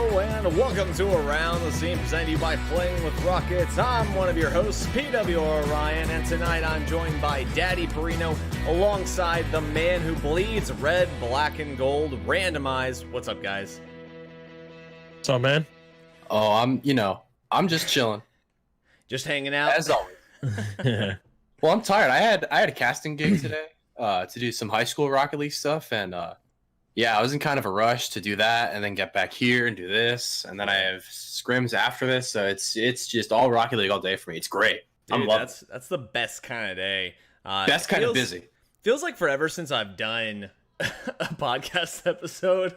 Hello and welcome to Around the Scene, presented to you by Playing with Rockets. I'm one of your hosts, PW Orion, and tonight I'm joined by Daddy Perino, alongside the man who bleeds red, black, and gold, Randomize. What's up, guys? What's up, man? Oh, I'm just chilling. Just hanging out? As always. Well, I'm tired. I had a casting gig today to do some high school Rocket League stuff, and yeah, I was in kind of a rush to do that and then get back here and do this, and then I have scrims after this, so it's just all Rocket League all day for me. It's great. Dude, I'm loving it. That's the best kind of day. Best kind of busy. Feels like forever since I've done a podcast episode.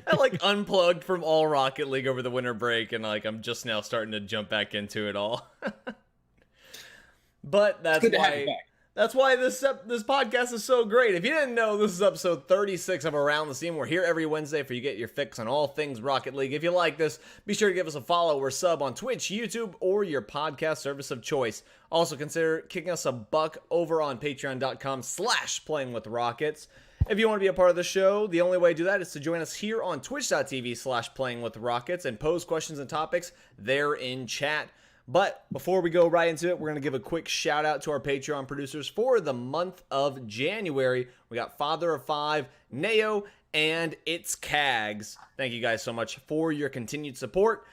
I like unplugged from all Rocket League over the winter break, and like I'm just now starting to jump back into it all. But that's why this podcast is so great. If you didn't know, this is episode 36 of Around the Scene. We're here every Wednesday for you to get your fix on all things Rocket League. If you like this, be sure to give us a follow or sub on Twitch, YouTube, or your podcast service of choice. Also, consider kicking us a buck over on patreon.com/playingwithrockets. If you want to be a part of the show, the only way to do that is to join us here on twitch.tv/playingwithrockets and pose questions and topics there in chat. But before we go right into it, we're going to give a quick shout out to our Patreon producers for the month of January. We got Father of Five, Neo, and It's Cags. Thank you guys so much for your continued support.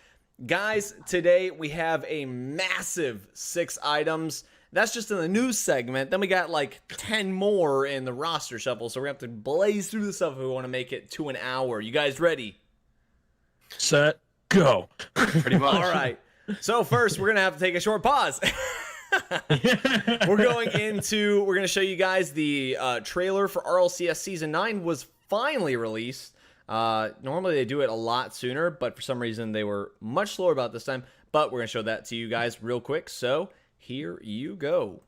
Guys, today we have a massive 6 items. That's just in the news segment. Then we got like 10 more in the roster shuffle. So we're going to have to blaze through this stuff if we want to make it to an hour. You guys ready? Set, go. Pretty much. All right. So first, we're going to have to take a short pause. We're going to show you guys the trailer for RLCS Season 9 was finally released. Normally they do it a lot sooner, but for some reason they were much slower about this time. But we're going to show that to you guys real quick. So here you go.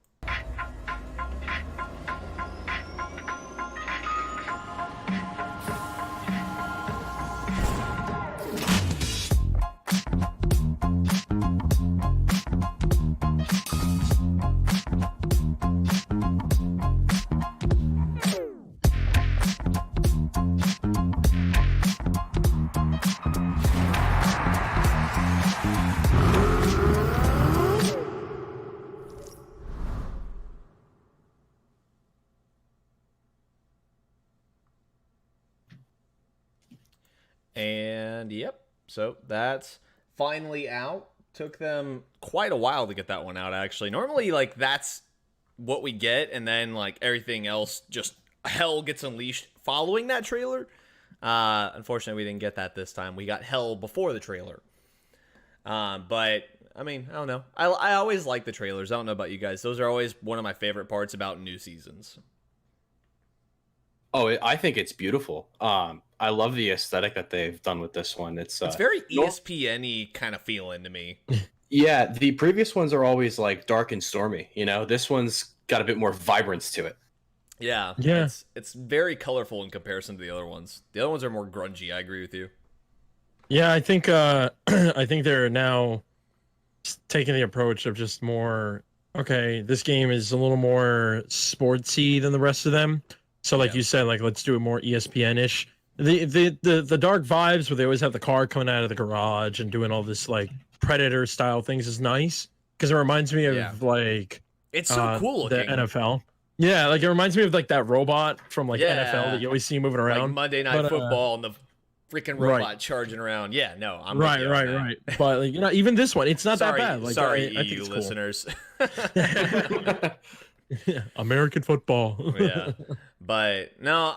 And yep, so that's finally out. Took them quite a while to get that one out, actually. Normally, like, that's what we get, and then, like, everything else, just hell gets unleashed following that trailer. Unfortunately, we didn't get that this time. We got hell before the trailer. But, I mean, I don't know. I always like the trailers. I don't know about you guys. Those are always one of my favorite parts about new seasons. Oh, I think it's beautiful. I love the aesthetic that they've done with this one. It's very ESPN-y kind of feeling to me. Yeah, the previous ones are always like dark and stormy. You know, this one's got a bit more vibrance to it. Yeah. It's very colorful in comparison to the other ones. The other ones are more grungy. I agree with you. Yeah, I think I think they're now taking the approach of just more. Okay, this game is a little more sportsy than the rest of them. So, like you said, like let's do it more ESPN-ish. The dark vibes where they always have the car coming out of the garage and doing all this like Predator style things is nice because it reminds me of like it's so cool the looking. NFL. Yeah, like it reminds me of like that robot from like NFL that you always see moving around. Like Monday Night Football and the freaking robot charging around. Yeah, no, I'm right. But like, you know, even this one, it's not that bad. Like, sorry, I EU think listeners. American football. Yeah, but no,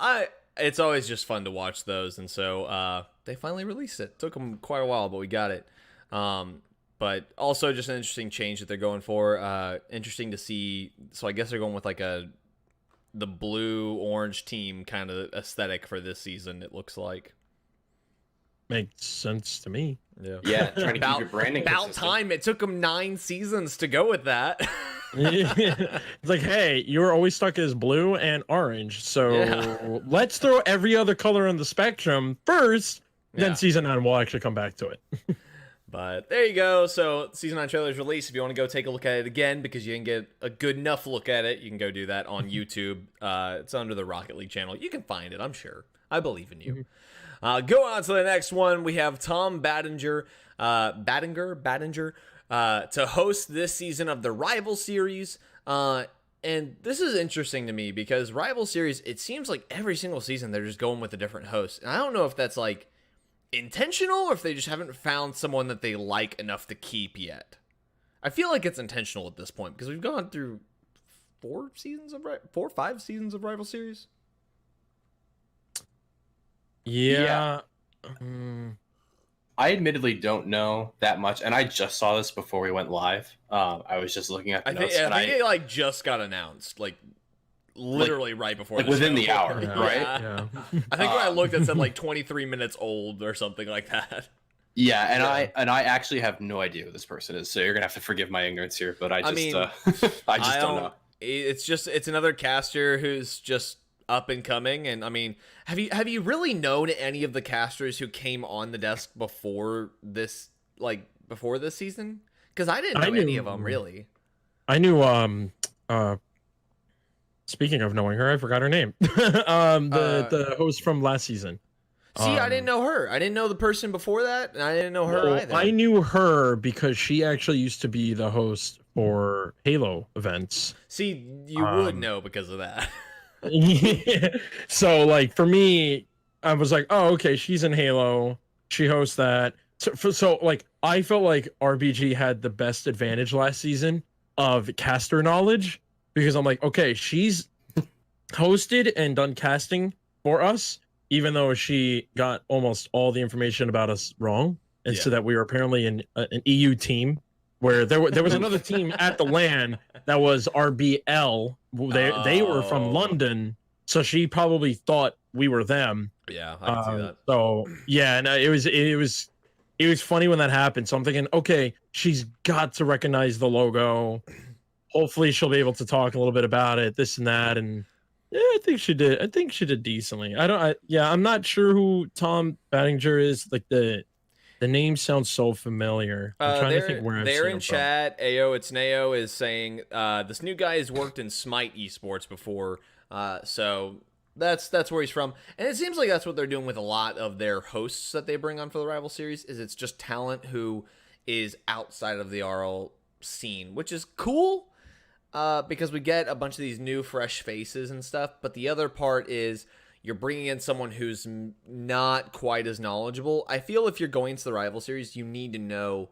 it's always just fun to watch those, and so they finally released it. Took them quite a while, but we got it. But also just an interesting change that they're going for. Interesting to see. So I guess they're going with like the blue orange team kind of aesthetic for this season. It looks like makes sense to me. Yeah. Trying to keep your branding about consistent. time. It took them 9 seasons to go with that. It's like, hey, you were always stuck as blue and orange, so let's throw every other color on the spectrum first, then season 9 we'll actually come back to it. But there you go. So season 9 trailer is released. If you want to go take a look at it again because you didn't get a good enough look at it, you can go do that on YouTube. It's under the Rocket League channel. You can find it, I'm sure. I believe in you. Go on to the next one. We have Tom Battinger, to host this season of the Rival Series. And this is interesting to me because Rival Series, it seems like every single season they're just going with a different host. And I don't know if that's like intentional or if they just haven't found someone that they like enough to keep yet. I feel like it's intentional at this point because we've gone through 5 seasons of Rival Series. Yeah. I admittedly don't know that much, and I just saw this before we went live. I was just looking at the notes. I think it like just got announced, like literally right before, like within the hour, Yeah. right? Yeah. I think when I looked, it said like 23 minutes old or something like that. Yeah, and Yeah. I actually have no idea who this person is, so you're gonna have to forgive my ignorance here. But I just I don't know. It's another caster who's just up and coming, and I mean, have you really known any of the casters who came on the desk before this season? Because I didn't know any of them really. I knew speaking of knowing her, I forgot her name. The host from last season. See, I didn't know her. I didn't know the person before that, and I didn't know her either. I knew her because she actually used to be the host for Halo events. See, you would know because of that. So like for me, I was like, oh, okay, she's in Halo. She hosts that. So like I felt like RBG had the best advantage last season of caster knowledge because I'm like, okay, she's hosted and done casting for us, even though she got almost all the information about us wrong, and so that we were apparently an EU team where there was another team at the LAN that was RBL. They were from London, so she probably thought we were them. Yeah, I can see that. So yeah, and it was funny when that happened. So I'm thinking, okay, she's got to recognize the logo. Hopefully, she'll be able to talk a little bit about it, this and that, and yeah, I think she did. I think she did decently. I'm not sure who Tom Battinger is. Like the name sounds so familiar. I'm trying to think where I've they're seen in him chat. Ayo, it's Neo is saying this new guy has worked in Smite eSports before, so that's where he's from. And it seems like that's what they're doing with a lot of their hosts that they bring on for the Rival Series. Is it's just talent who is outside of the RL scene, which is cool. Because we get a bunch of these new, fresh faces and stuff. But the other part is you're bringing in someone who's not quite as knowledgeable. I feel if you're going to the Rival Series, you need to know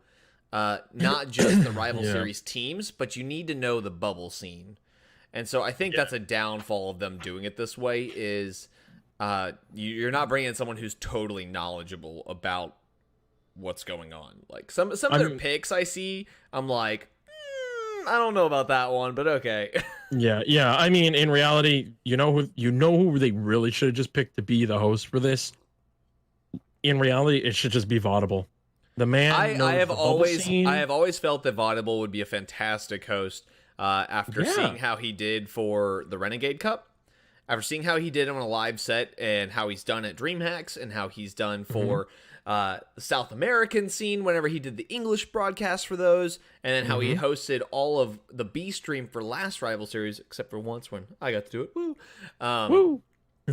not just the Rival Series teams, but you need to know the bubble scene. And so I think that's a downfall of them doing it this way is you're not bringing in someone who's totally knowledgeable about what's going on. Like some of their picks I see, I'm like, I don't know about that one, but okay. Yeah. I mean, in reality, you know who they really should have just picked to be the host for this. In reality, it should just be Vaudable. The man. I have always felt that Vaudable would be a fantastic host. After seeing how he did for the Renegade Cup, after seeing how he did on a live set, and how he's done at DreamHacks, and how he's done for the South American scene whenever he did the English broadcast for those, and then how he hosted all of the B stream for last Rival Series, except for once when I got to do it. Woo! Woo!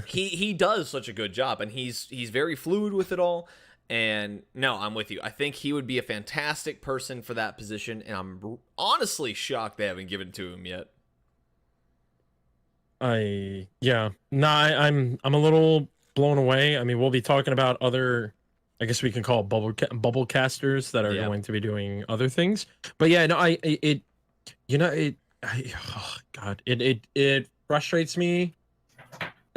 He does such a good job, and he's very fluid with it all. And no, I'm with you. I think he would be a fantastic person for that position, and I'm honestly shocked they haven't given it to him yet. I'm a little blown away. I mean, we'll be talking about other, I guess we can call it bubble casters that are going to be doing other things. But yeah, no, it frustrates me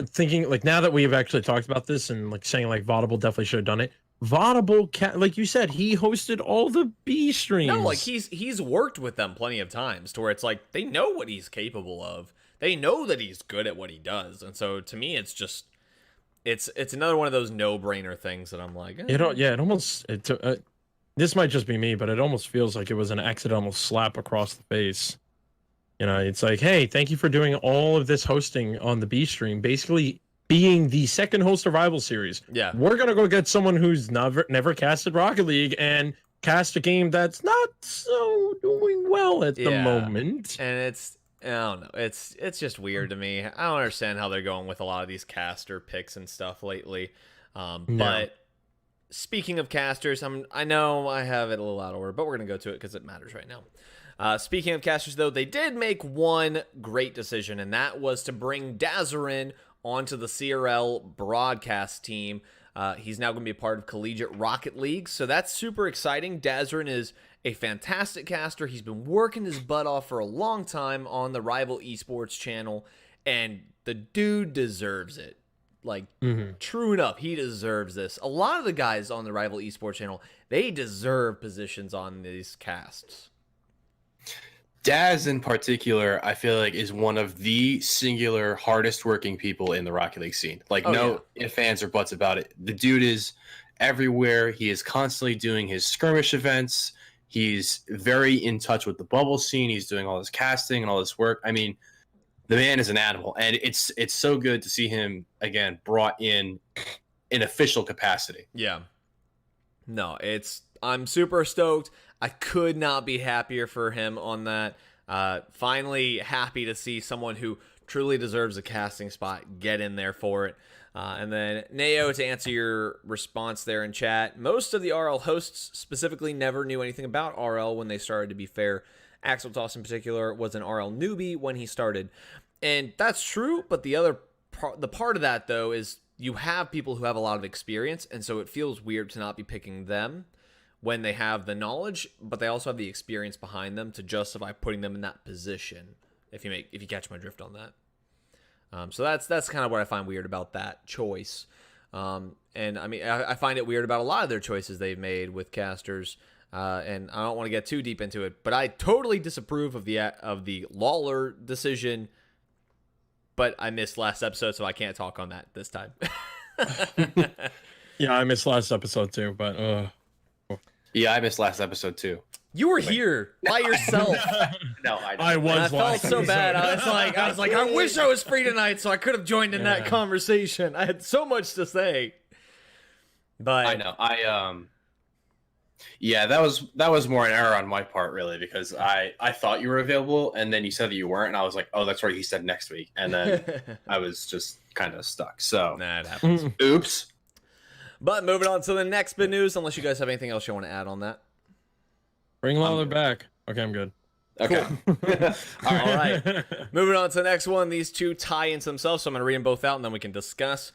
thinking like now that we've actually talked about this and like saying like Vaudable definitely should have done it. Vaudable, like you said, he hosted all the B streams. No, like he's worked with them plenty of times to where it's like they know what he's capable of. They know that he's good at what he does, and so to me, it's just it's another one of those no-brainer things that I'm like, this might just be me, but it almost feels like it was an accidental slap across the face. You know, it's like, hey, thank you for doing all of this hosting on the B stream, basically being the second host of Rival Series. Yeah, we're gonna go get someone who's never casted Rocket League and cast a game that's not so doing well at the moment. And I don't know. It's just weird to me. I don't understand how they're going with a lot of these caster picks and stuff lately. No. But speaking of casters, I know I have it a little out of order, but we're going to go to it because it matters right now. Speaking of casters, though, they did make one great decision, and that was to bring Dazarin onto the CRL broadcast team. He's now going to be a part of Collegiate Rocket League, so that's super exciting. Dazarin is a fantastic caster. He's been working his butt off for a long time on the Rival eSports channel, and the dude deserves it. Like, true enough, he deserves this. A lot of the guys on the Rival eSports channel, they deserve positions on these casts. Daz in particular, I feel like is one of the singular hardest working people in the Rocket League scene. Like, ifs, ands, or buts about it. The dude is everywhere. He is constantly doing his skirmish events. He's very in touch with the bubble scene. He's doing all this casting and all this work. I mean, the man is an animal, and it's so good to see him again brought in official capacity. Yeah. No, I'm super stoked. I could not be happier for him on that. Finally happy to see someone who truly deserves a casting spot get in there for it. And then, Neo, to answer your response there in chat, most of the RL hosts specifically never knew anything about RL when they started, to be fair. Axel Toss in particular was an RL newbie when he started. And that's true, but the part of that, though, is you have people who have a lot of experience, and so it feels weird to not be picking them when they have the knowledge, but they also have the experience behind them to justify putting them in that position, if you catch my drift on that. So that's kind of what I find weird about that choice. And I mean, I find it weird about a lot of their choices they've made with casters. And I don't want to get too deep into it, but I totally disapprove of the Lawler decision. But I missed last episode, so I can't talk on that this time. Yeah, I missed last episode too, but Yeah, I missed last episode too. You were here by yourself. No, I was. I felt so bad. I was like, I wish I was free tonight, so I could have joined in that conversation. I had so much to say. But I know. Yeah, that was more an error on my part, really, because I thought you were available, and then you said that you weren't, and I was like, oh, that's right, he said next week, and then I was just kind of stuck. So, nah, it happens. Oops. But moving on to the next bit news, unless you guys have anything else you want to add on that. Bring Lawler back. Okay, I'm good. Okay. All right. Moving on to the next one. These two tie into themselves, so I'm going to read them both out, and then we can discuss.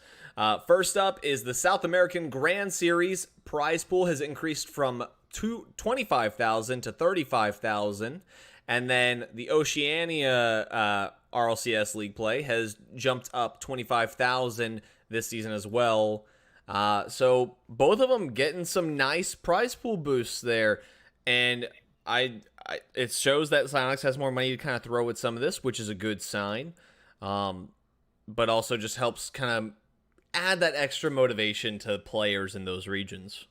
First up is the South American Grand Series prize pool has increased from 25,000 to 35,000, and then the Oceania RLCS League play has jumped up 25,000 this season as well. So both of them getting some nice prize pool boosts there, and it shows that Psyonix has more money to kind of throw at some of this, which is a good sign, but also just helps kind of add that extra motivation to players in those regions.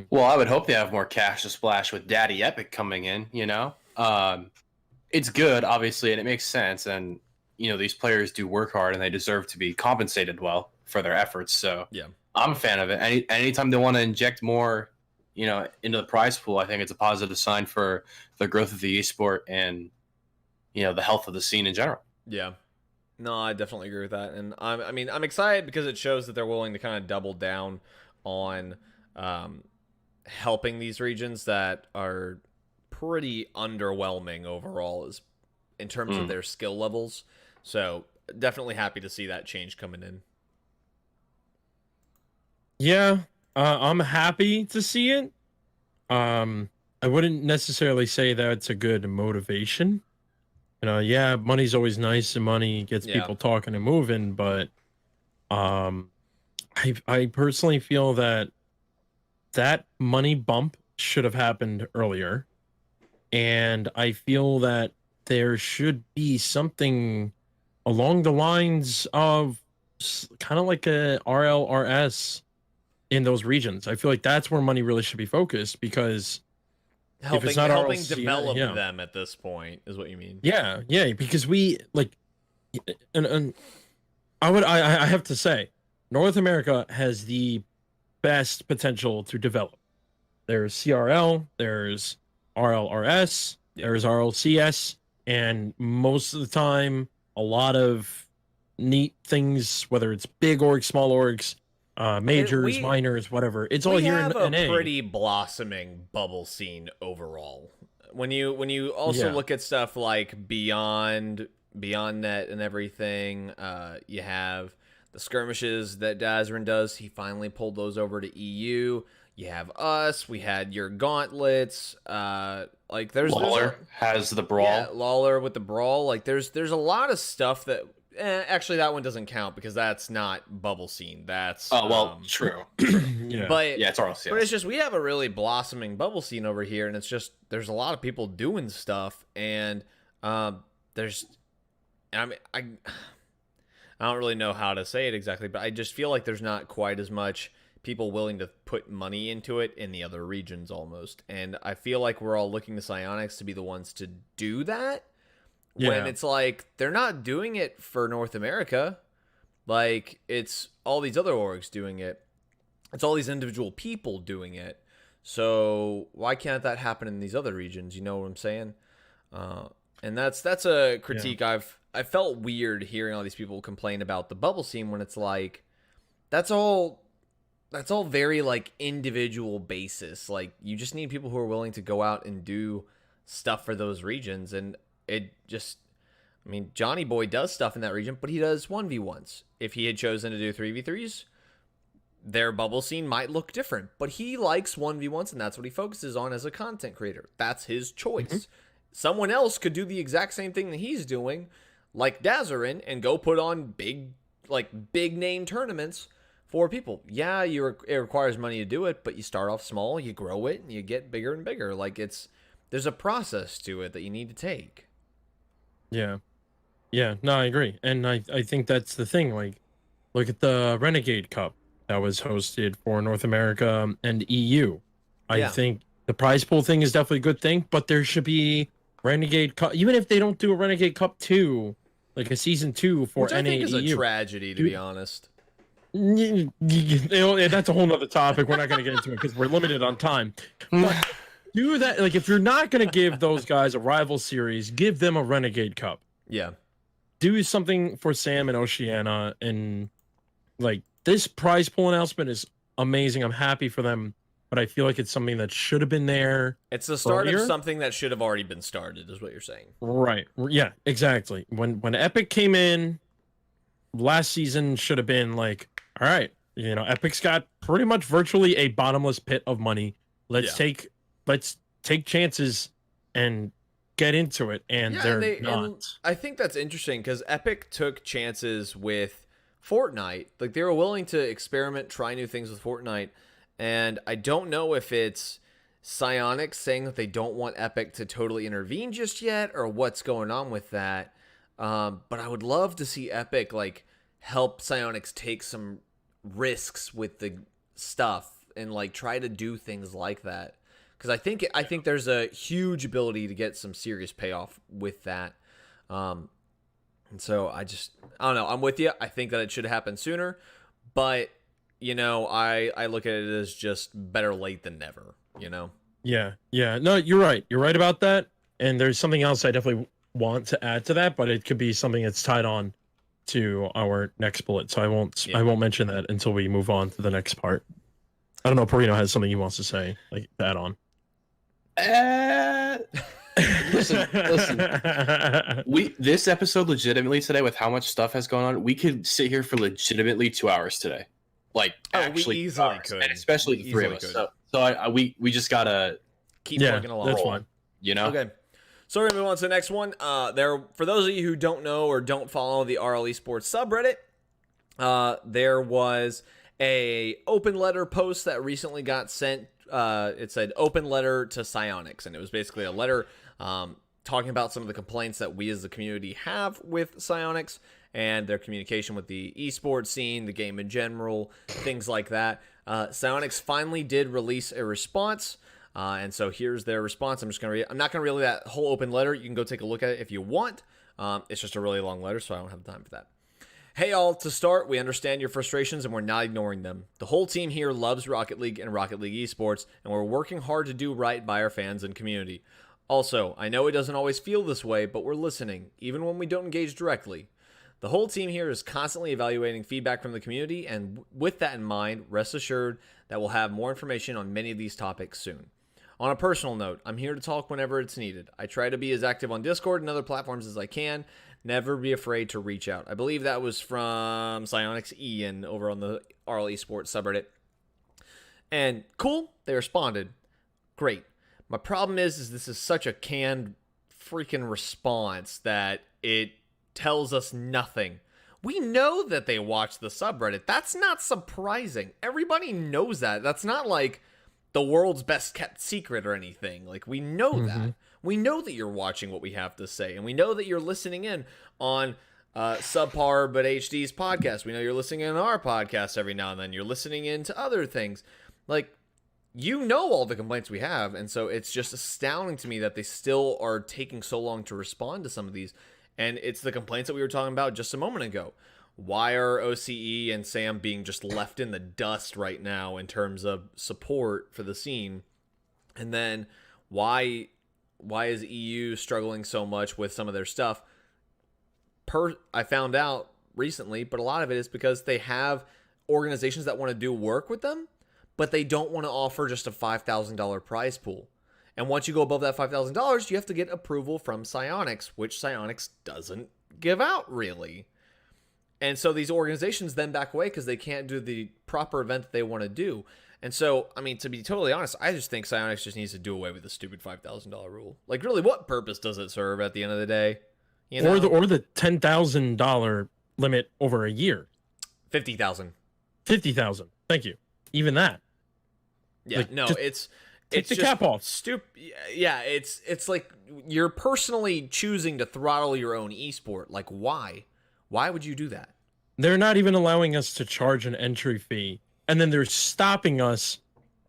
Well, I would hope they have more cash to splash with Daddy Epic coming in, you know? It's good, obviously, and it makes sense, and, you know, these players do work hard, and they deserve to be compensated well for their efforts, so yeah, I'm a fan of it. Anytime they want to inject more, you know, into the prize pool, I think it's a positive sign for the growth of the esport and, you know, the health of the scene in general. Yeah. No, I definitely agree with that. And I'm excited because it shows that they're willing to kind of double down on helping these regions that are pretty underwhelming overall in terms of their skill levels. So definitely happy to see that change coming in. Yeah, I'm happy to see it. I wouldn't necessarily say that it's a good motivation. You know, yeah, money's always nice and money gets people talking and moving, but I personally feel that money bump should have happened earlier. And I feel that there should be something along the lines of kind of like a RLRS in those regions. I feel like that's where money really should be focused, because Helping RLC, develop them at this point is what you mean. Yeah, because we like, and I have to say, North America has the best potential to develop. There's CRL, there's RLRS, there's RLCS, and most of the time, a lot of neat things, whether it's big orgs, small orgs, majors, we minors, whatever. It's all we here have in a NA. pretty blossoming bubble scene overall. When you also Yeah. look at stuff like Beyond Net and everything, you have the skirmishes that Dazarin does. He finally pulled those over to EU. You have us. We had your gauntlets. Like there's Lawler has the brawl. yeah, Lawler with the brawl. Like there's a lot of stuff that actually that one doesn't count because that's not bubble scene. That's Oh well, true. Yeah. but Yeah, it's RLCS. but it's just we have a really blossoming bubble scene over here, and it's just there's a lot of people doing stuff, and there's I mean I don't really know how to say it exactly, but I just feel like there's not quite as much people willing to put money into it in the other regions almost. And I feel like we're all looking to Psyonix to be the ones to do that. When Yeah. it's like they're not doing it for North America. Like it's all these other orgs doing it. It's all these individual people doing it. So why can't that happen in these other regions? You know what I'm saying? And that's a critique I felt weird hearing all these people complain about the bubble scene when it's like that's all very like individual basis. Like you just need people who are willing to go out and do stuff for those regions, and it just I mean Johnny Boy does stuff in that region, but he does 1v1s. If he had chosen to do 3v3s, their bubble scene might look different, but he likes 1v1s and that's what he focuses on as a content creator. That's his choice. Someone else could do the exact same thing that he's doing, like Dazarin, and go put on big name tournaments for people. Yeah, it requires money to do it, but you start off small, you grow it, and you get bigger and bigger. Like there's a process to it that you need to take. Yeah. Yeah, no, I agree. And I think that's the thing. Like, look at the Renegade Cup that was hosted for North America and EU. I Yeah. think the prize pool thing is definitely a good thing, but there should be Renegade Cup, even if they don't do a Renegade Cup 2, like a season 2 for Which I NA think is a EU. tragedy, to be honest. That's a whole nother topic. We're not going to get into it because we're limited on time. But do that. Like, if you're not going to give those guys a rival series, give them a Renegade Cup. Yeah. Do something for Sam and Oceania, and like this prize pool announcement is amazing. I'm happy for them, but I feel like it's something that should have been there. It's the start earlier. of something that should have already been started, is what you're saying. Right. Yeah, exactly. When Epic came in last season, should have been like, all right, you know, Epic's got pretty much virtually a bottomless pit of money. Let's take chances and get into it, and they're not. And I think that's interesting because Epic took chances with Fortnite. Like they were willing to experiment, try new things with Fortnite, and I don't know if it's Psyonix saying that they don't want Epic to totally intervene just yet, or what's going on with that. But I would love to see Epic like help Psyonix take some risks with the stuff and like try to do things like that. Because I think there's a huge ability to get some serious payoff with that. And so I don't know. I'm with you. I think that it should happen sooner. But, you know, I look at it as just better late than never, you know? Yeah. No, you're right. You're right about that. And there's something else I definitely want to add to that, but it could be something that's tied on to our next bullet. So I won't mention that until we move on to the next part. I don't know if Perino has something he wants to say, like to add on. Listen. This episode legitimately today, with how much stuff has gone on, we could sit here for legitimately 2 hours today. Like actually, we easily 2 hours, could, and especially we three of easily us. could. We just gotta Keep plugging along. That's fine. You know. Okay. So we're gonna move on to the next one. For those of you who don't know or don't follow the RL Esports subreddit, there was a open letter post that recently got sent. It said open letter to Psyonix, and it was basically a letter talking about some of the complaints that we as the community have with Psyonix and their communication with the esports scene, the game in general, things like that. Psyonix finally did release a response. And so here's their response. I'm not going to read that whole open letter. You can go take a look at it if you want. It's just a really long letter, so I don't have time for that. Hey all, to start, we understand your frustrations and we're not ignoring them. The whole team here loves Rocket League and Rocket League esports, and we're working hard to do right by our fans and community. Also, I know it doesn't always feel this way, but we're listening, even when we don't engage directly. The whole team here is constantly evaluating feedback from the community, and with that in mind, rest assured that we'll have more information on many of these topics soon. On a personal note, I'm here to talk whenever it's needed. I try to be as active on Discord and other platforms as I can. Never be afraid to reach out. I believe that was from Psionics Ian over on the RL eSports subreddit. And cool, they responded. Great. My problem is this is such a canned freaking response that it tells us nothing. We know that they watch the subreddit. That's not surprising. Everybody knows that. That's not like the world's best kept secret or anything. Like, we know that. We know that you're watching what we have to say, and we know that you're listening in on Subpar but HD's podcast. We know you're listening in on our podcast every now and then. You're listening in to other things. Like, you know all the complaints we have, and so it's just astounding to me that they still are taking so long to respond to some of these. And it's the complaints that we were talking about just a moment ago. Why are OCE and Sam being just left in the dust right now in terms of support for the scene? And then why is EU struggling so much with some of their stuff? I found out recently, but a lot of it is because they have organizations that want to do work with them, but they don't want to offer just a $5,000 prize pool. And once you go above that $5,000, you have to get approval from Psionics, which Psionics doesn't give out, really. And so these organizations then back away because they can't do the proper event that they want to do. And so, I mean, to be totally honest, I just think Psionics just needs to do away with the stupid $5,000 rule. Like, really, what purpose does it serve at the end of the day? You know? Or the $10,000 limit over a year. 50,000. 50,000. Thank you. Even that. Yeah, like, no, it's the cap off. Stupid. Yeah, it's like you're personally choosing to throttle your own esport. Like, why? Why would you do that? They're not even allowing us to charge an entry fee, and then they're stopping us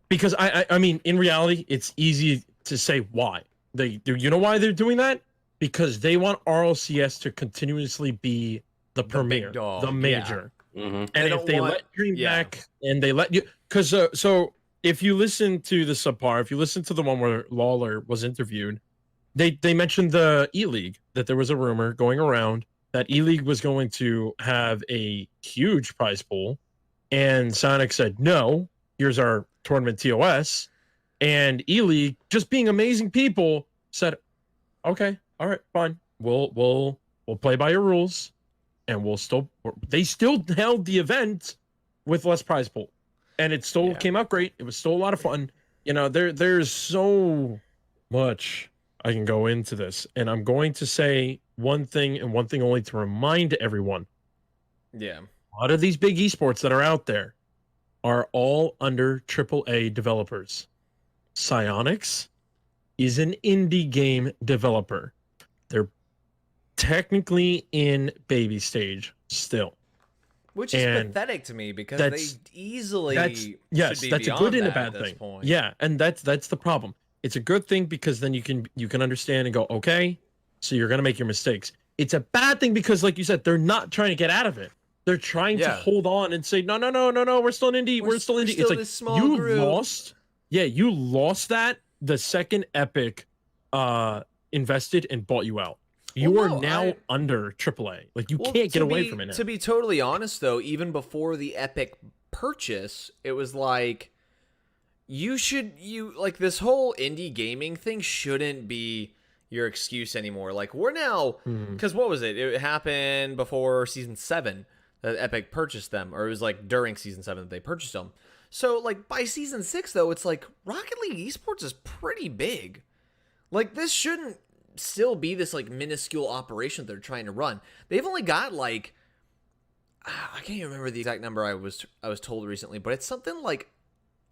because I mean, in reality, it's easy to say why they do. You know why they're doing that? Because they want RLCS to continuously be the premier, the major. Yeah. And if they let Dream back and they let you, because so if you listen to the subpar, if you listen to the one where Lawler was interviewed, they mentioned the E-League, that there was a rumor going around that E-League was going to have a huge prize pool, and Sonic said, no, here's our tournament TOS, and E-League, just being amazing people, said, okay, all right, fine, we'll play by your rules, and they still held the event with less prize pool, and it still came out great. It was still a lot of fun. You know, there's so much I can go into this, and I'm going to say one thing and one thing only to remind everyone. Yeah. A lot of these big esports that are out there are all under AAA developers. Psionics is an indie game developer. They're technically in baby stage still. Which is pathetic to me because they easily that's a good and a bad thing. Yeah, and that's the problem. It's a good thing because then you can understand and go, okay, so you're gonna make your mistakes. It's a bad thing because, like you said, they're not trying to get out of it. They're trying to hold on and say, no, we're still in indie. We're still indie. It's like you lost. Yeah, you lost that the second Epic invested and bought you out. You are now under AAA. Like, you can't get away from it now. To be totally honest, though, even before the Epic purchase, it was like, this whole indie gaming thing shouldn't be your excuse anymore. Like, we're now, because what was it? It happened before Season 7 that Epic purchased them, or it was like during Season 7 that they purchased them. So, like, by Season 6, though, it's like, Rocket League Esports is pretty big. Like, this shouldn't still be this, like, minuscule operation they're trying to run. They've only got, like, I can't even remember the exact number I was told recently, but it's something like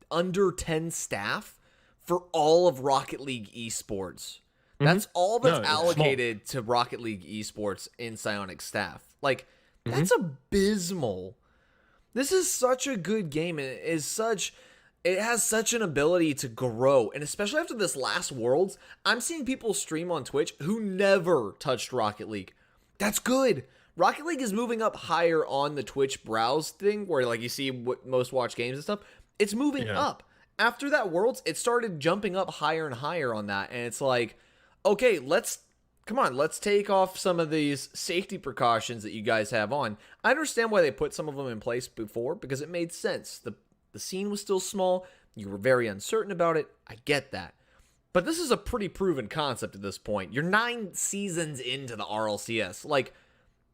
under 10 staff for all of Rocket League Esports. That's all that's allocated to Rocket League Esports in Psionic staff. Like, that's abysmal. This is such a good game, and it has such an ability to grow. And especially after this last Worlds, I'm seeing people stream on Twitch who never touched Rocket League. That's good. Rocket League is moving up higher on the Twitch browse thing, where, like, you see most watch games and stuff. It's moving up. After that Worlds, it started jumping up higher and higher on that, and it's like, okay, let's come on, let's take off some of these safety precautions that you guys have on. I understand why they put some of them in place before, because it made sense. The scene was still small. You were very uncertain about it. I get that. But this is a pretty proven concept at this point. You're 9 seasons into the RLCS. Like,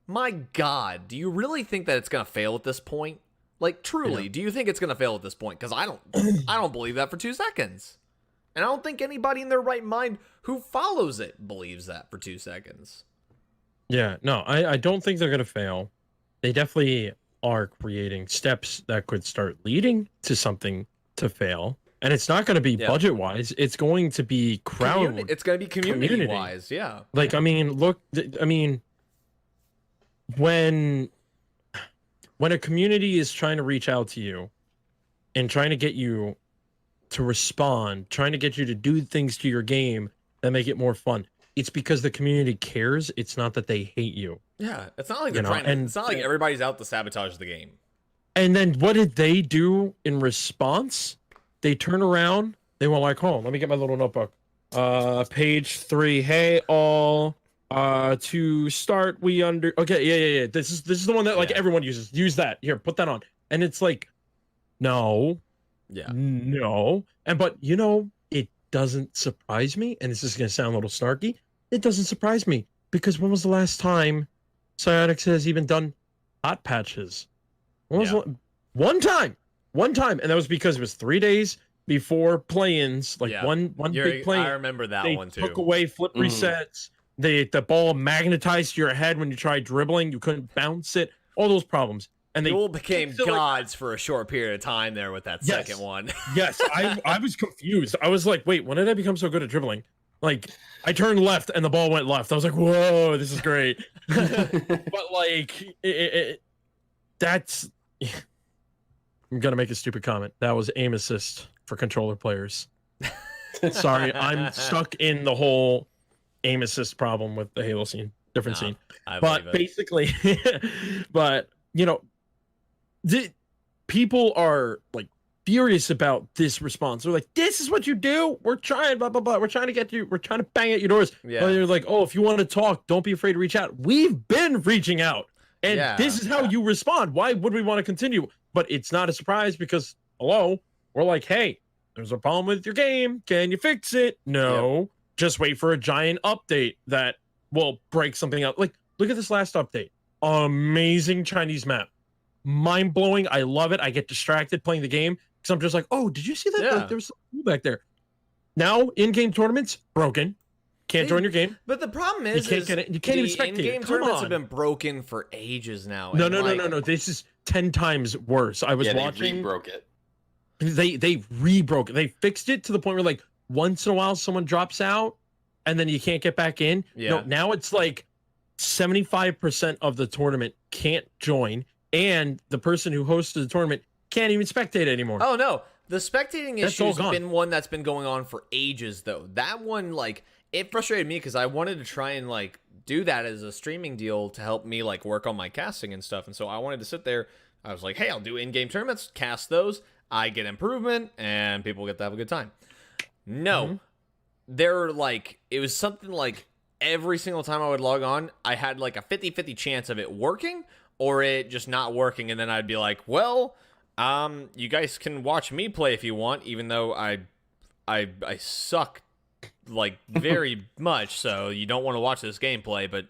my God, do you really think that it's going to fail at this point? Like, truly, do you think it's going to fail at this point? Because I don't believe that for 2 seconds. And I don't think anybody in their right mind who follows it believes that for 2 seconds. Yeah, no, I don't think they're going to fail. They definitely are creating steps that could start leading to something to fail. And it's not going to be budget-wise. It's going to be crowd. It's going to be community-wise, yeah. Like, I mean, look, I mean, when a community is trying to reach out to you and trying to get you to respond, trying to get you to do things to your game that make it more fun, it's because the community cares. It's not that they hate you. Yeah, it's not like they're trying to, it's not like everybody's out to sabotage the game. And then what did they do in response? They turn around. They were like, "Oh, let me get my little notebook. Page 3. Hey, all. To start, okay, yeah. This is the one that like everyone uses. Use that. Here, put that on." And it's like, no, no. But it doesn't surprise me. And this is gonna sound a little snarky. It doesn't surprise me because when was the last time Psyonix has even done hot patches? One time, and that was because it was 3 days before play-ins. Like one big play. I remember that one too. They took away flip resets. The ball magnetized to your head when you tried dribbling. You couldn't bounce it. All those problems. And they all became gods for a short period of time there with that second one. Yes, I was confused. I was like, wait, when did I become so good at dribbling? Like, I turned left and the ball went left. I was like, whoa, this is great. But like, that's... I'm going to make a stupid comment. That was aim assist for controller players. Sorry, I'm stuck in the whole aim assist problem with the Halo scene. Different scene. But basically, but, people are, like, furious about this response. They're like, this is what you do? We're trying, blah, blah, blah. We're trying to get you. We're trying to bang at your doors. Yeah. But they're like, oh, if you want to talk, don't be afraid to reach out. We've been reaching out. And this is how you respond. Why would we want to continue? But it's not a surprise because, hello, we're like, hey, there's a problem with your game. Can you fix it? No. Just wait for a giant update that will break something up. Like, look at this last update. Amazing Chinese map. Mind-blowing. I love it. I get distracted playing the game because I'm just like, oh, did you see that? Like, there was something back there. Now, in-game tournaments, broken. Can't join your game. But the problem is, you can't even spectate. In-game tournaments have been broken for ages now. No. This is 10 times worse. I was watching. They rebroke it. They rebroke it. They fixed it to the point where like once in a while someone drops out and then you can't get back in. Yeah. No, now it's like 75% of the tournament can't join, and the person who hosted the tournament can't even spectate anymore. Oh no, the spectating issue has been one that's been going on for ages though. That one, like, it frustrated me because I wanted to try and like do that as a streaming deal to help me like work on my casting and stuff. And so I wanted to sit there. I was like, hey, I'll do in-game tournaments, cast those. I get improvement and people get to have a good time. No, they're like, it was something like every single time I would log on, I had like a 50-50 chance of it working or it just not working. And then I'd be like, well, you guys can watch me play if you want, even though I suck like very much, so you don't want to watch this gameplay. But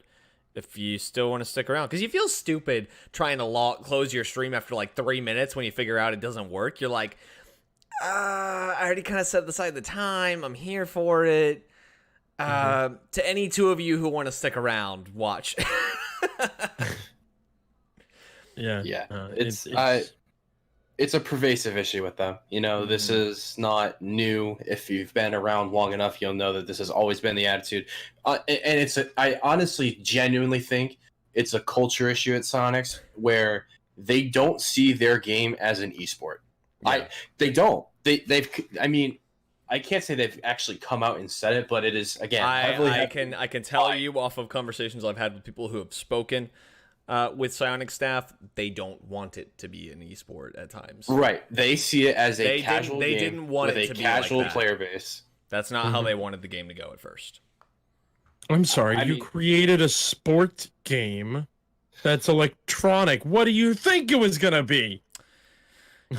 if you still want to stick around, because you feel stupid trying to close your stream after like 3 minutes when you figure out it doesn't work. You're like, I already kind of set aside the time. I'm here for it. To any two of you who want to stick around, watch. It's a pervasive issue with them. This is not new. If you've been around long enough, you'll know that this has always been the attitude. And I honestly, genuinely think it's a culture issue at Psyonix where they don't see their game as an esport. Yeah. They don't. I mean, I can't say they've actually come out and said it, but it is, again, I can tell you off of conversations I've had with people who have spoken with Psyonix staff, they don't want it to be an esport at times. Right. They see it as a casual game. They didn't want with it to a be casual like that. Player base. That's not how they wanted the game to go at first. I'm sorry, I you mean- created a sport game that's electronic. What do you think it was gonna be?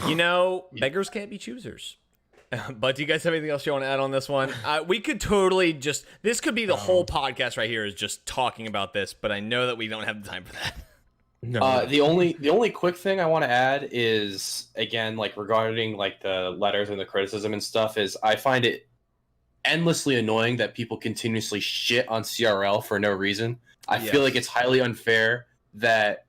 You know, beggars can't be choosers. But do you guys have anything else you want to add on this one? We could totally just, this could be the whole podcast right here is just talking about this, but I know that we don't have the time for that. No. The only quick thing I want to add is, again, like regarding like the letters and the criticism and stuff, is I find it endlessly annoying that people continuously shit on CRL for no reason. I feel like it's highly unfair that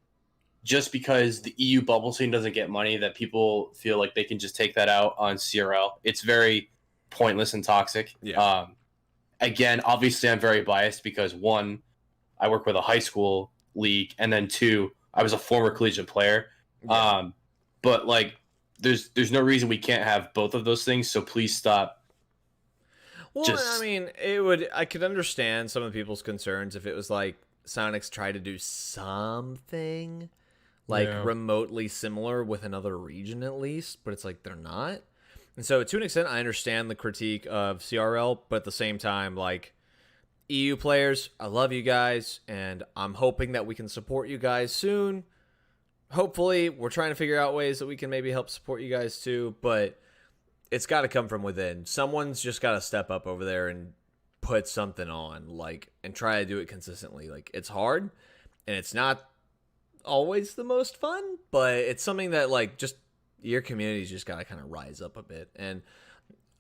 just because the EU bubble scene doesn't get money, that people feel like they can just take that out on CRL. It's very pointless and toxic. Yeah. Again, obviously, I'm very biased because one, I work with a high school league, and then two, I was a former collegiate player. Yeah. But like, there's no reason we can't have both of those things. So please stop. Well, I mean, I could understand some of the people's concerns if it was like Sonic's tried to do something like remotely similar with another region at least, but it's like they're not. And so to an extent, I understand the critique of CRL, but at the same time, like, EU players, I love you guys, and I'm hoping that we can support you guys soon. Hopefully, we're trying to figure out ways that we can maybe help support you guys too, but it's got to come from within. Someone's just got to step up over there and put something on, like, and try to do it consistently. Like, it's hard, and it's not always the most fun, but it's something that, like, just your community's just got to kind of rise up a bit. And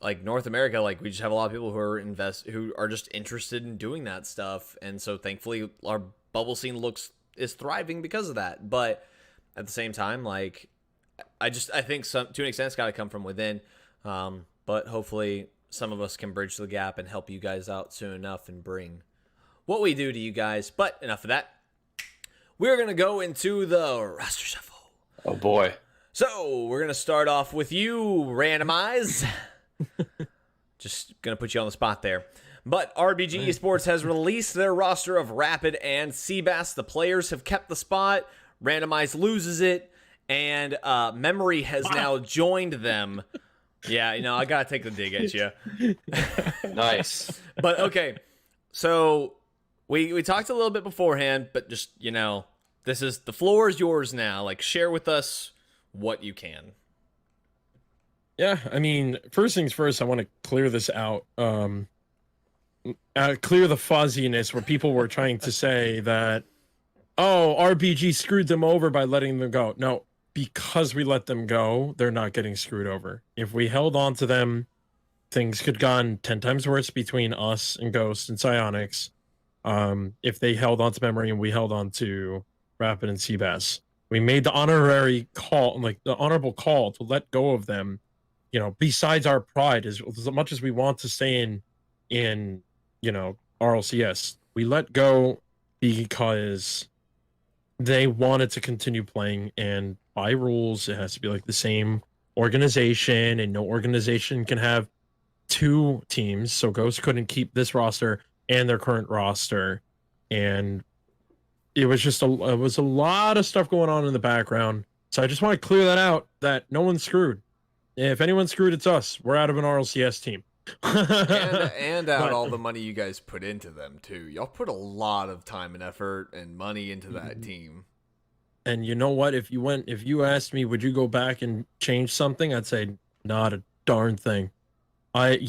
like North America, like, we just have a lot of people who are just interested in doing that stuff, and so thankfully our bubble scene is thriving because of that. But at the same time, like, I think to an extent it's got to come from within. But hopefully some of us can bridge the gap and help you guys out soon enough and bring what we do to you guys. But enough of that. We're gonna go into the roster shuffle. Oh boy! So we're gonna start off with you, Randomize. Just gonna put you on the spot there. But RBG eSports has released their roster of Rapid and Seabass. The players have kept the spot. Randomize loses it, and Memory has now joined them. Yeah, you know, I gotta take the dig at you. Nice. But okay, so we talked a little bit beforehand, but just, you know, the floor is yours now. Like, share with us what you can. Yeah, I mean, first things first, I want to clear this out. Clear the fuzziness where people were trying to say that, oh, RBG screwed them over by letting them go. No, because we let them go, they're not getting screwed over. If we held on to them, things could have gone 10 times worse between us and Ghost and Psionics. If they held on to Memory and we held on to Rapid and Seabass. We made the honorary call, like the honorable call to let go of them. You know, besides our pride, as much as we want to stay in, you know, RLCS, we let go because they wanted to continue playing, and by rules, it has to be like the same organization, and no organization can have two teams. So Ghost couldn't keep this roster and their current roster, and it was just a lot of stuff going on in the background. So I just want to clear that out, that no one's screwed. If anyone's screwed, it's us. We're out of an RLCS team. and out all the money you guys put into them too. Y'all put a lot of time and effort and money into that team. And you know what? If you asked me, would you go back and change something? I'd say not a darn thing. But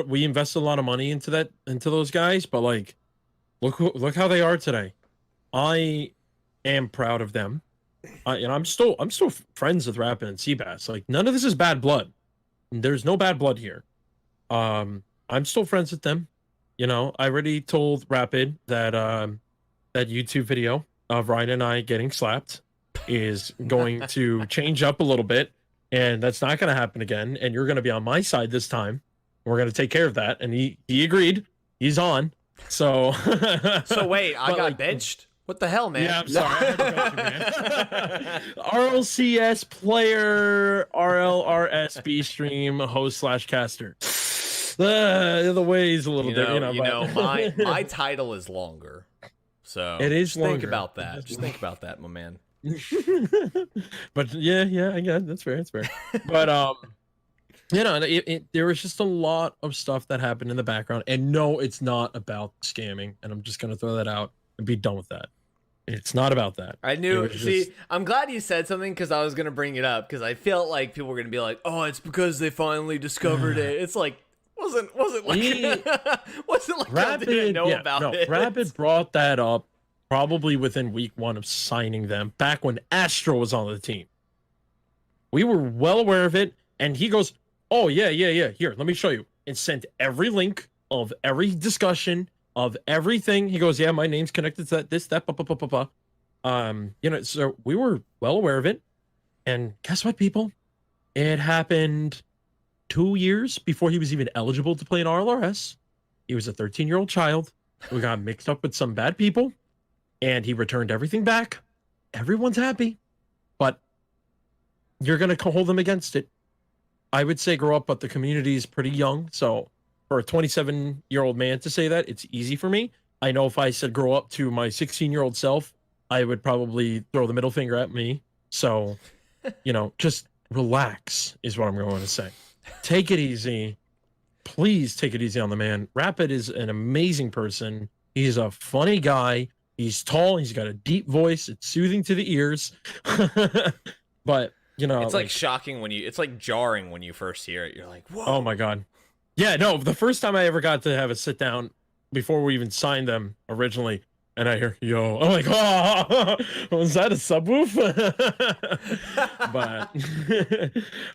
we invested a lot of money into those guys. But like, look how they are today. I am proud of them. I'm still friends with Rapid and Seabass. Like, none of this is bad blood. There's no bad blood here. I'm still friends with them. You know, I already told Rapid that that YouTube video of Ryan and I getting slapped is going to change up a little bit, and that's not going to happen again. And you're going to be on my side this time. We're going to take care of that. And he agreed. He's on. So so wait, I got benched. What the hell, man? Yeah, I'm sorry. I had to bet you, man. RLCS player, RLRSB stream host / caster. The way is a little different. My title is longer, so it is longer. Think about that. Just think about that, my man. But yeah, I guess that's fair. But You know, there was just a lot of stuff that happened in the background. And no, it's not about scamming. And I'm just going to throw that out and be done with that. It's not about that. I knew. See, I'm glad you said something because I was gonna bring it up because I felt like people were gonna be like, "Oh, it's because they finally discovered it." It's like wasn't like wasn't like Rapid, I didn't know about it. Rapid brought that up probably within week 1 of signing them, back when Astro was on the team. We were well aware of it, and he goes, "Oh yeah. Here, let me show you," and sent every link of every discussion. Of everything, he goes, "Yeah, my name's connected to that, this, that, blah, blah, blah, blah, blah." You know, so we were well aware of it. And guess what, people? It happened 2 years before he was even eligible to play in RLRS. He was a 13-year-old child who got mixed up with some bad people, and he returned everything back. Everyone's happy, but you're going to hold them against it. I would say grow up, but the community is pretty young, so for a 27-year-old man to say that, it's easy for me. I know if I said grow up to my 16-year-old self, I would probably throw the middle finger at me. So, you know, just relax is what I'm going to say. Take it easy. Please take it easy on the man. Rapid is an amazing person. He's a funny guy. He's tall. He's got a deep voice. It's soothing to the ears. But, you know. It's like shocking when it's like jarring when you first hear it. You're like, whoa. Oh, my God. Yeah, no, the first time I ever got to have a sit down before we even signed them originally, and I hear, "Yo," I'm like, "Oh, was that a subwoof?"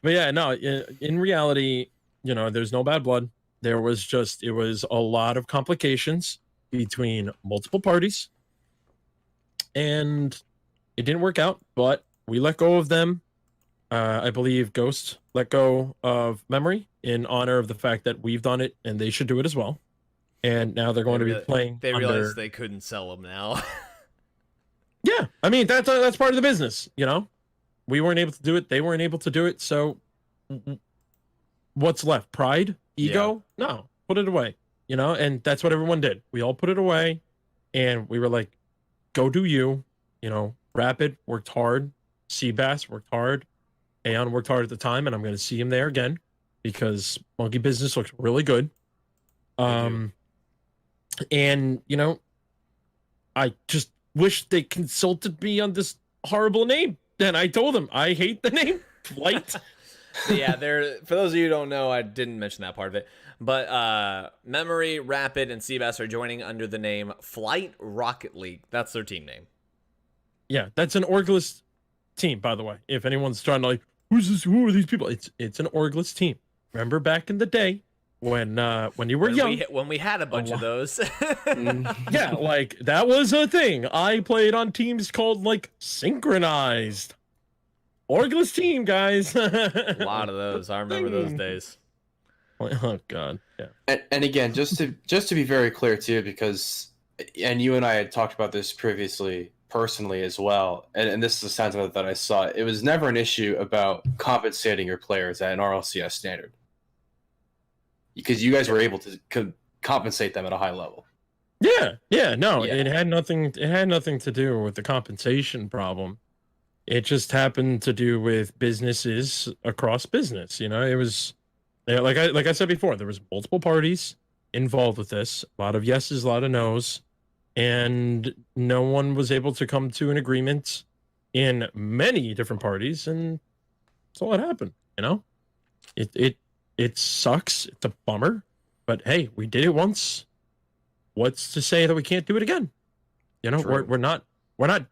but yeah, no, in reality, you know, there's no bad blood. It was a lot of complications between multiple parties, and it didn't work out, but we let go of them. I believe Ghost let go of Memory in honor of the fact that we've done it and they should do it as well. And now they're going to be playing. They realized they couldn't sell them now. Yeah, I mean that's part of the business, you know. We weren't able to do it. They weren't able to do it. So, what's left? Pride, ego? Yeah. No, put it away. You know, and that's what everyone did. We all put it away, and we were like, "Go do you." You know, Rapid worked hard. Seabass worked hard. Aeon worked hard at the time, and I'm going to see him there again because Monkey Business looks really good. And you know, I just wish they consulted me on this horrible name. Then I told them I hate the name Flight. Yeah, for those of you who don't know, I didn't mention that part of it, but Memory, Rapid, and Seabass are joining under the name Flight Rocket League. That's their team name. Yeah, that's an Orgless team, by the way. If anyone's trying to like, who's this? Who are these people? It's an Orgless team. Remember back in the day when you were young, when we had a bunch of those. Yeah, like that was a thing. I played on teams called like Synchronized. Orgless team, guys. A lot of those. I remember those days. Oh God, yeah. And again, just to be very clear too, because and you and I had talked about this previously personally as well, and this is a sentiment that I saw. It was never an issue about compensating your players at an RLCS standard, because you guys were able to compensate them at a high level. Yeah, no, yeah. It had nothing to do with the compensation problem. It just happened to do with businesses across business. You know, it was like I said before, there was multiple parties involved with this, a lot of yeses, a lot of no's, and no one was able to come to an agreement in many different parties, and that's all that happened. You know, it sucks. It's a bummer, but hey, we did it once. What's to say that we can't do it again? You know, we're not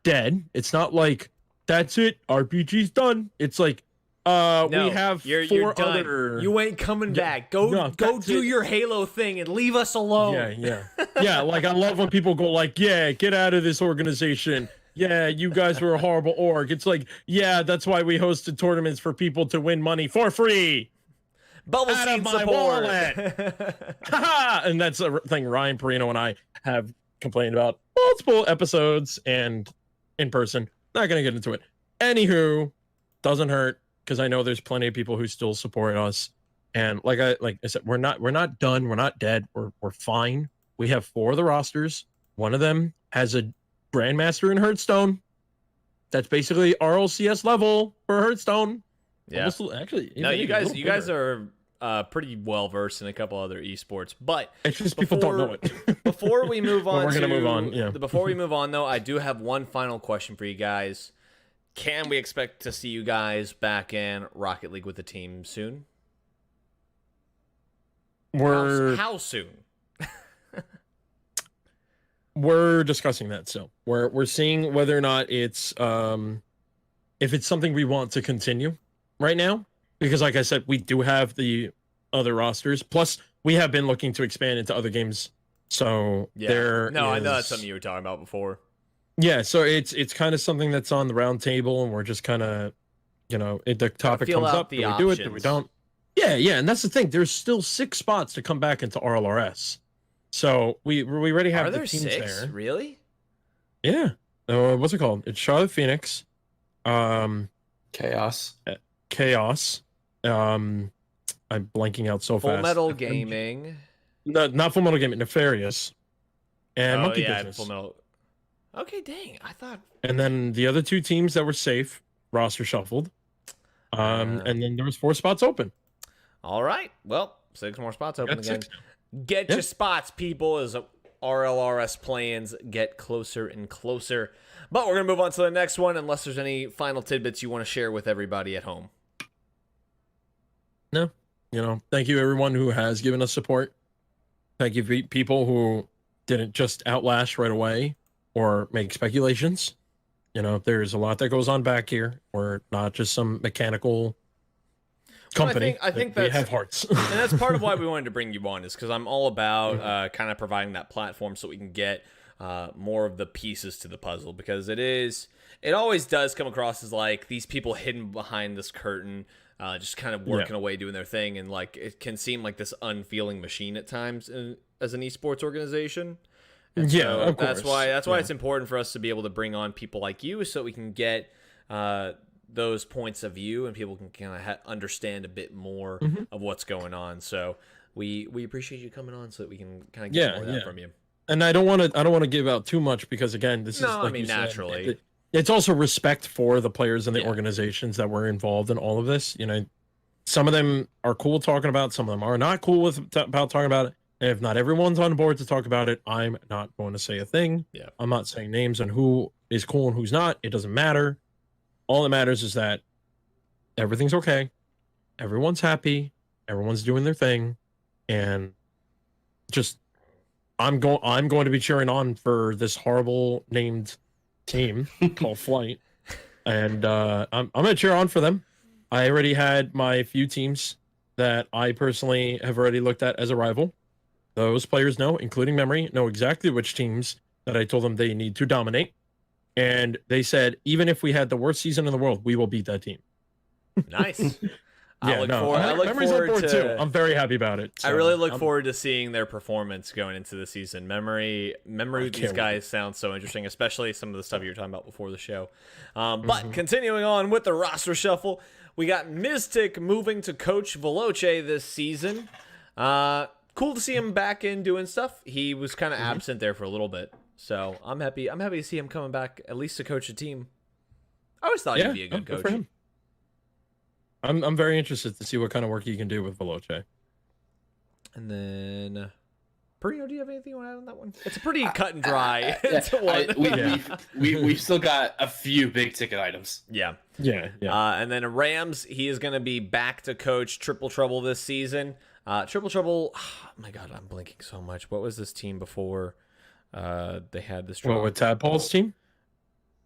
dead. It's not like that's it. RBG's done. It's like no, we have you're done. Other. You ain't coming back. Go do your Halo thing and leave us alone. Yeah. Like I love when people go like, yeah, get out of this organization. Yeah, you guys were a horrible org. It's like, yeah, that's why we hosted tournaments for people to win money for free. Bubble out of my wallet. And that's a thing Ryan Perino and I have complained about multiple episodes and in person. Not gonna get into it. Anywho, doesn't hurt because I know there's plenty of people who still support us. And like I said, we're not done. We're not dead. We're fine. We have 4 of the rosters. One of them has a Grandmaster in Hearthstone. That's basically RLCS level for Hearthstone. Yeah. Actually, No, you maybe a little guys bigger. are pretty well versed in a couple other esports, but It's just people don't know it. before we move But on, we're gonna move on. Yeah. Before we move on, though, I do have one final question for you guys. Can we expect to see you guys back in Rocket League with the team soon? How soon? We're discussing that still. We're seeing whether or not it's if it's something we want to continue right now, because like I said, we do have the other rosters. Plus, we have been looking to expand into other games. So I know that's something you were talking about before. Yeah, so it's kind of something that's on the round table, and we're just kind of, the topic comes up, do we do it, do we don't? Yeah, and that's the thing. There's still 6 spots to come back into RLRS. So we already have the teams there. Really? Yeah. What's it called? It's Charlotte Phoenix, Chaos. I'm blanking out so fast. Full Metal Gaming. No, not Full Metal Gaming. Nefarious, and Monkey Business. Full Metal. Okay, dang. I thought. And then the other 2 teams that were safe, roster shuffled. And then there was 4 spots open. All right. Well, 6 more spots open again. 6 now. Get your spots, people, as RLRS plans get closer and closer. But we're going to move on to the next one, unless there's any final tidbits you want to share with everybody at home. No. Thank you, everyone who has given us support. Thank you, people who didn't just outlast right away or make speculations. There's a lot that goes on back here. We're not just some mechanical company. I think we that's, have hearts. And that's part of why we wanted to bring you on, is because I'm all about kind of providing that platform so we can get more of the pieces to the puzzle, because it always does come across as like these people hidden behind this curtain, just kind of working away, doing their thing, and like it can seem like this unfeeling machine at times as an esports organization. And so of course. That's why it's important for us to be able to bring on people like you, so we can get those points of view and people can kind of understand a bit more of what's going on. So we appreciate you coming on so that we can kind of get more of that from you. And I don't want to give out too much, because again, this is naturally. It's also respect for the players and the organizations that were involved in all of this. Some of them are cool talking about it, some of them are not cool about talking about it. And if not everyone's on board to talk about it, I'm not going to say a thing. Yeah. I'm not saying names on who is cool and who's not. It doesn't matter. All that matters is that everything's okay. Everyone's happy. Everyone's doing their thing. And just, I'm going to be cheering on for this horrible named team called Flight. And I'm going to cheer on for them. I already had my few teams that I personally have already looked at as a rival. Those players including Memory, know exactly which teams that I told them they need to dominate. And they said, even if we had the worst season in the world, we will beat that team. Nice. I look Memory's on board too. I'm very happy about it. So I really look forward to seeing their performance going into the season. Memory with these guys sounds so interesting, especially some of the stuff you were talking about before the show. But continuing on with the roster shuffle, we got Mystic moving to coach Veloce this season. Cool to see him back in doing stuff. He was kind of absent there for a little bit. So I'm happy to see him coming back, at least to coach a team. I always thought he'd be a good coach. For him. I'm very interested to see what kind of work he can do with Veloce. And then, Perino, do you have anything you want to add on that one? It's a pretty cut and dry. We've still got a few big ticket items. Yeah. And then Rams, he is going to be back to coach Triple Trouble this season. Triple Trouble, oh my God, I'm blinking so much. What was this team before they had this trouble? What, with Tadpole's team?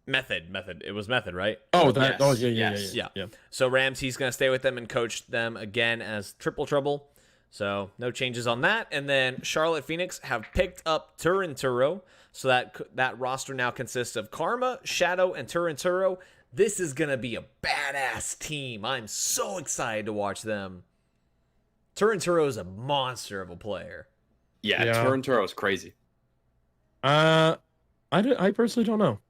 Method. It was Method, right? Oh, that. Yes. Yeah. So Rams, he's going to stay with them and coach them again as Triple Trouble. So no changes on that. And then Charlotte Phoenix have picked up Turinturo. So that roster now consists of Karma, Shadow, and Turinturo. This is going to be a badass team. I'm so excited to watch them. Turinturo is a monster of a player. Yeah. Turinturo is crazy. I personally don't know.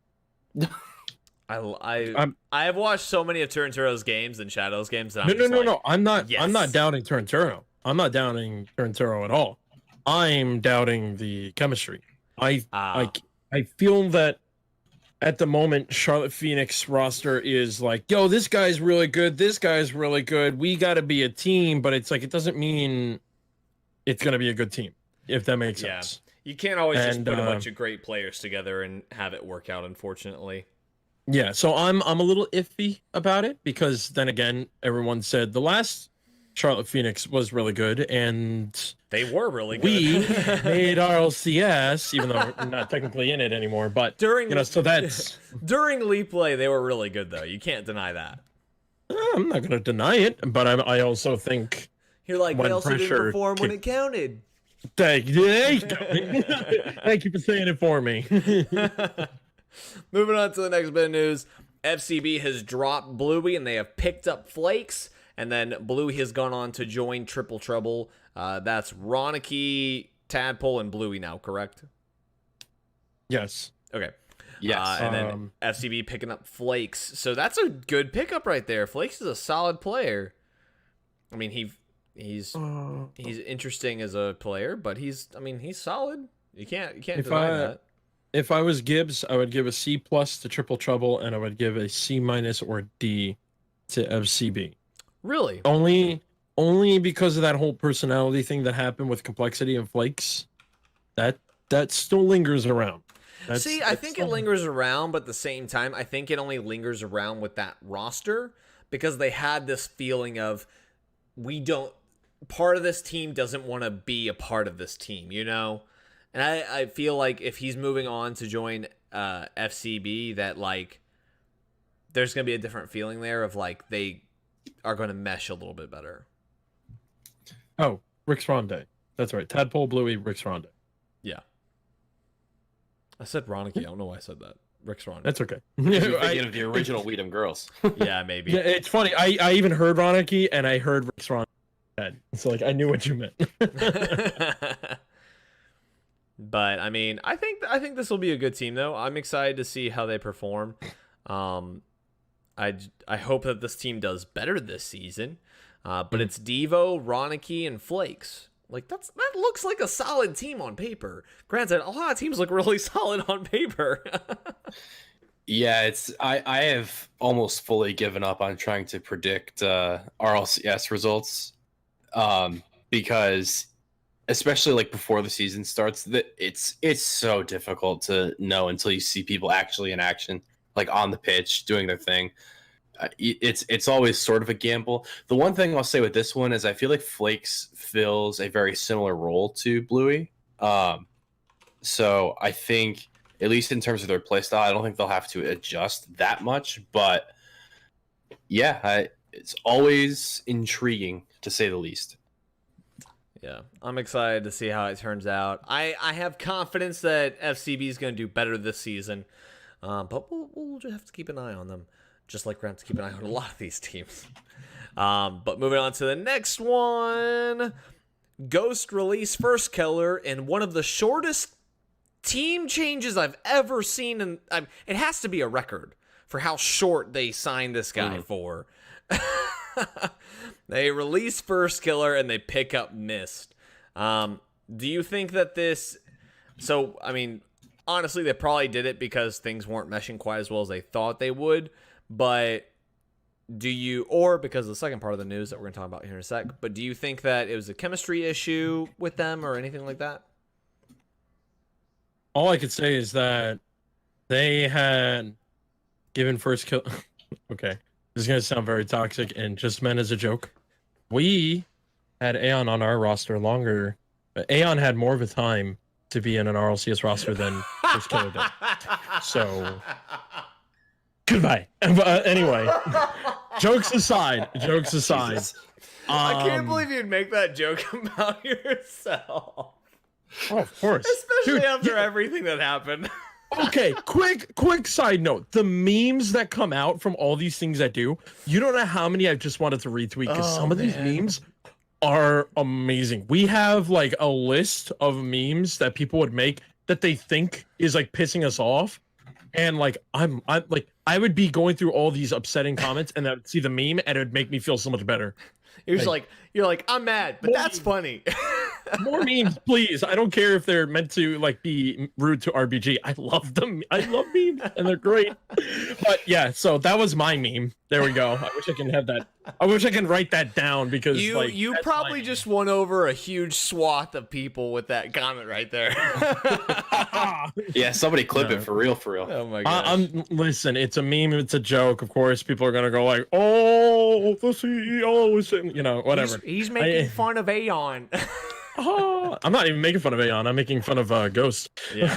I have watched so many of Turinturo's games and Shadow's games. That No. I'm not doubting Turinturo. I'm not doubting Turinturo at all. I'm doubting the chemistry. I feel that at the moment, Charlotte Phoenix roster is like, yo, this guy's really good. This guy's really good. We got to be a team, but it's like, it doesn't mean it's going to be a good team, if that makes sense. You can't always just put a bunch of great players together and have it work out, unfortunately. Yeah, so I'm a little iffy about it because then again, everyone said the last Charlotte Phoenix was really good, and they were really good. We made RLCS, even though we're not technically in it anymore. But so that's during League Play, they were really good, though. You can't deny that. I'm not going to deny it, but I also think you're like, they also didn't perform when it counted. Thank you for saying it for me. Moving on to the next bit of news. FCB has dropped Bluey and they have picked up Flakes. And then Bluey has gone on to join Triple Trouble. That's Ronicky, Tadpole, and Bluey now, correct? Yes. Okay. Yes. And then FCB picking up Flakes. So that's a good pickup right there. Flakes is a solid player. I mean, he's interesting as a player, but he's solid. You can't deny that. If I was Gibbs, I would give a C+ to Triple Trouble, and I would give a C- or D to FCB. Really? Only because of that whole personality thing that happened with Complexity and Flakes. That still lingers around. I think it lingers around, but at the same time, I think it only lingers around with that roster because they had this feeling of part of this team doesn't want to be a part of this team, you know? And I feel like if he's moving on to join FCB, that like there's going to be a different feeling there of like they are going to mesh a little bit better. Oh, Rick's Ronde. That's right. Tadpole, Bluey, Rick's Ronde. Yeah. I said Ronicky. I don't know why I said that. Rick's Ronde. That's okay. You're thinking of the original Weedham Girls. Yeah, maybe. Yeah, it's funny. I even heard Ronicky and I heard Rick's Ronde. So like I knew what you meant. But I mean, I think this will be a good team though. I'm excited to see how they perform. I hope that this team does better this season. But it's Devo, Ronicky, and Flakes. Like that looks like a solid team on paper. Granted, a lot of teams look really solid on paper. Yeah, I have almost fully given up on trying to predict RLCS results. Because especially like before the season starts, it's so difficult to know until you see people actually in action, like on the pitch doing their thing. It's always sort of a gamble. The one thing I'll say with this one is I feel like Flakes fills a very similar role to Bluey. So I think at least in terms of their playstyle, I don't think they'll have to adjust that much. But yeah, it's always intriguing to say the least. Yeah, I'm excited to see how it turns out. I have confidence that FCB is going to do better this season, but we'll just have to keep an eye on them, just like we're going to have to keep an eye on a lot of these teams. But moving on to the next one, Ghost released First Killer in one of the shortest team changes I've ever seen, and it has to be a record for how short they signed this guy for. They release First Killer and they pick up Mist. Do you think that this... So, I mean, honestly, they probably did it because things weren't meshing quite as well as they thought they would. But do you... Or because of the second part of the news that we're going to talk about here in a sec. But do you think that it was a chemistry issue with them or anything like that? All I could say is that they had given First Killer... Okay. This is going to sound very toxic and just meant as a joke. We had Aeon on our roster longer. But Aeon had more of a time to be in an RLCS roster than First Killer did. So, goodbye. But anyway, jokes aside. Jesus. I can't believe you'd make that joke about yourself. Oh, of course. Especially after everything that happened. Okay, quick side note. The memes that come out from all these things I do, you don't know how many I just wanted to retweet because some of these memes are amazing. We have like a list of memes that people would make that they think is like pissing us off. And like I'm like I would be going through all these upsetting comments and I would see the meme and it would make me feel so much better. You're like I'm mad, but that's funny. More memes, please. I don't care if they're meant to like be rude to RBG. I love them. I love memes, and they're great. But yeah, so that was my meme. There we go. I wish I can have that. I wish I can write that down because you probably just won over a huge swath of people with that comment right there. Yeah, somebody clip it for real, for real. Oh my gosh. Listen, it's a meme, it's a joke. Of course, people are gonna go like, "Oh, the CEO is," whatever. He's making fun of Aeon. Oh, I'm not even making fun of Aeon. I'm making fun of Ghost. Yeah.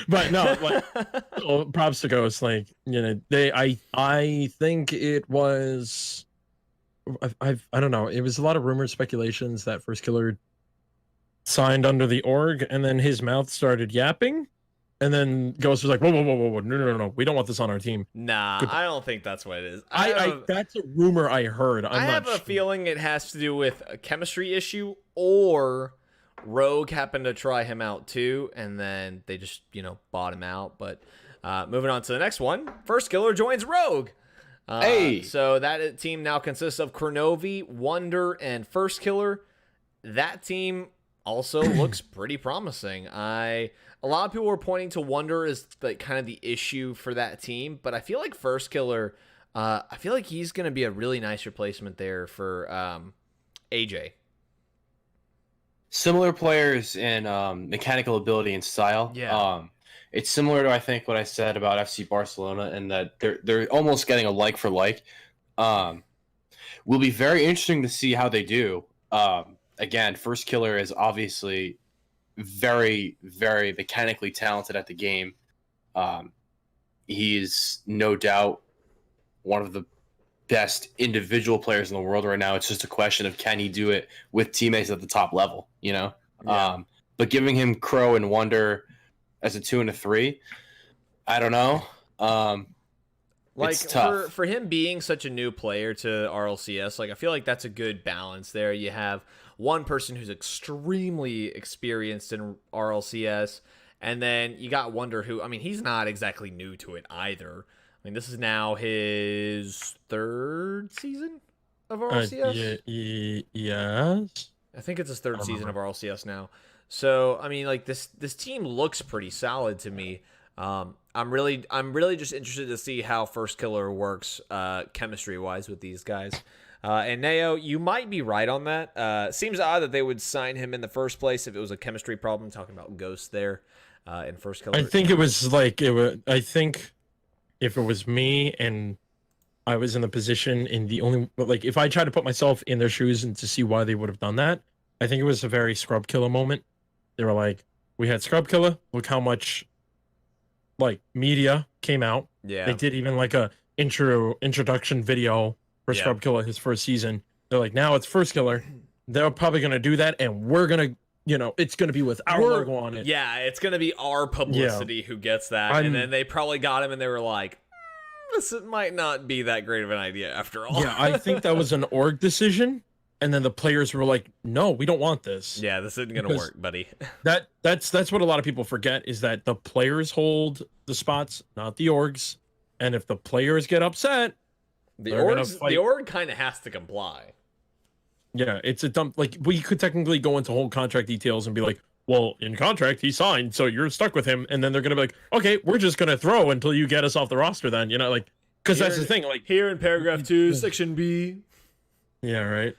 But no, like, props to Ghost. Like, I think it was. I don't know. It was a lot of rumors, speculations that First Killer signed under the org, and then his mouth started yapping, and then Ghost was like, whoa, no, we don't want this on our team. Nah, I don't think that's what it is. That's a rumor I heard. I have a feeling it has to do with a chemistry issue, or Rogue happened to try him out too, and then they just, bought him out. But moving on to the next one, First Killer joins Rogue. So that team now consists of Kronovi, Wonder, and First Killer. That team also looks pretty promising. A lot of people were pointing to Wonder as like kind of the issue for that team, but I feel like First Killer, I feel like he's going to be a really nice replacement there for AJ. Similar players in mechanical ability and style. Yeah. It's similar to, I think, what I said about FC Barcelona, and that they're almost getting a like for like. Will be very interesting to see how they do. Again, First Killer is obviously very, very mechanically talented at the game. He's no doubt one of the best individual players in the world right now. It's just a question of, can he do it with teammates at the top level, Yeah. But giving him Crow and Wonder as a 2 and a 3, I don't know. Like, it's tough. For him being such a new player to RLCS, like, I feel like that's a good balance there. You have one person who's extremely experienced in RLCS, and then you got Wonder, who, I mean, he's not exactly new to it either. I mean, this is now his 3rd season of RLCS? Yes. I think it's his 3rd season of RLCS now. So, I mean, like, this team looks pretty solid to me. I'm really just interested to see how First Killer works chemistry-wise with these guys. And Neo, you might be right on that. Seems odd that they would sign him in the first place if it was a chemistry problem, talking about Ghost there in First Killer. I think it was like, I think if it was me and I was in the position if I tried to put myself in their shoes and to see why they would have done that, I think it was a very Scrub Killer moment. They were like, we had Scrub Killer, look how much like media came out. Yeah. They did even like a introduction video for Scrub Killer his first season. They're like, now it's First Killer. They're probably gonna do that, and we're gonna, it's gonna be with our logo on it. Yeah, it's gonna be our publicity who gets that. And then they probably got him and they were like, this might not be that great of an idea after all. Yeah, I think that was an org decision. And then the players were like, no, we don't want this. Yeah, this isn't going to work, buddy. That's what a lot of people forget, is that the players hold the spots, not the orgs. And if the players get upset, the org kind of has to comply. Yeah, it's a dumb, like, we could technically go into whole contract details and be like, well, in contract, he signed, so you're stuck with him. And then they're going to be like, okay, we're just going to throw until you get us off the roster then, like, because that's the thing. Like, here in paragraph 2, section B. Yeah, right.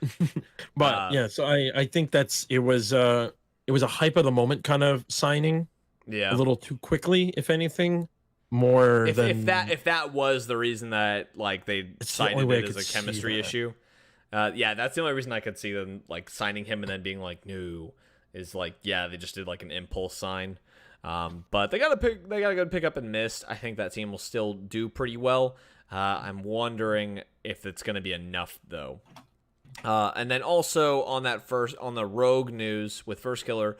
But yeah, so I think it was a hype of the moment kind of signing. Yeah, a little too quickly, if anything. More if that was the reason that like they cited it as a chemistry issue. Yeah, that's the only reason I could see them like signing him and then being like, no, is like, yeah, they just did like an impulse sign. But they got a good pick up and missed. I think that team will still do pretty well. I'm wondering if it's going to be enough though. And then also on the Rogue news with First Killer,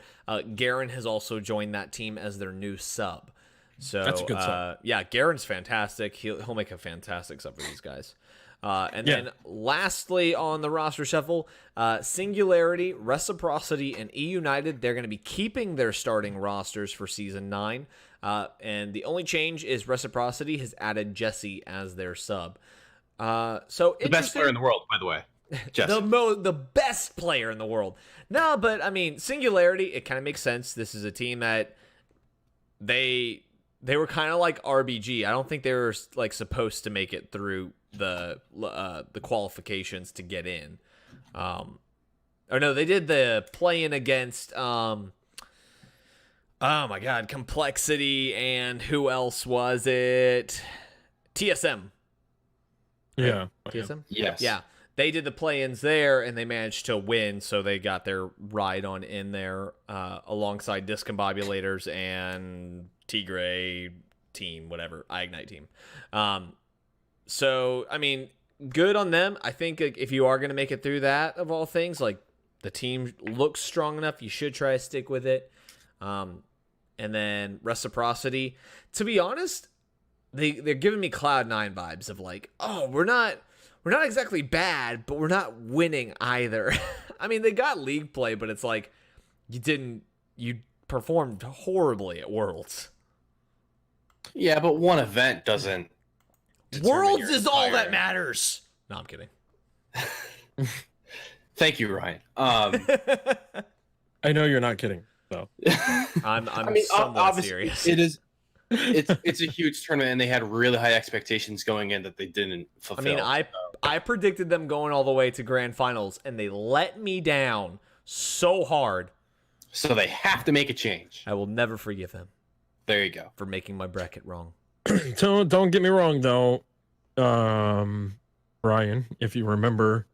Garen has also joined that team as their new sub. So that's a good sub. Yeah, Garen's fantastic. He'll make a fantastic sub for these guys. Then lastly on the roster shuffle, Singularity, Reciprocity, and E United, they're going to be keeping their starting rosters for Season 9. And the only change is Reciprocity has added Jesse as their sub. So the best player in the world, by the way. Jesse. the best player in the world. No, but I mean, Singularity, it kind of makes sense. This is a team that they were kind of like RBG. I don't think they were like supposed to make it through the qualifications to get in. Or no, they did the play-in against oh my god, Complexity, and who else was it? TSM. Right? Yeah. TSM? Yes. Yeah. They did the play-ins there, and they managed to win, so they got their ride on in there alongside Discombobulators and Tigray team, whatever, iIgnite team. So, I mean, good on them. I think if you are going to make it through that, of all things, like, the team looks strong enough. You should try to stick with it. And then Reciprocity. To be honest, they're giving me Cloud9 vibes of like, oh, we're not exactly bad, but we're not winning either. I mean, they got league play, but it's like you performed horribly at Worlds. Yeah, but one event doesn't. Worlds is all that matters. No, I'm kidding. Thank you, Ryan. I know you're not kidding. So I'm somewhat serious. It is. It's a huge tournament, and they had really high expectations going in that they didn't fulfill. I mean, I predicted them going all the way to grand finals, and they let me down so hard. So they have to make a change. I will never forgive them There you go. for making my bracket wrong. don't get me wrong though, Ryan, if you remember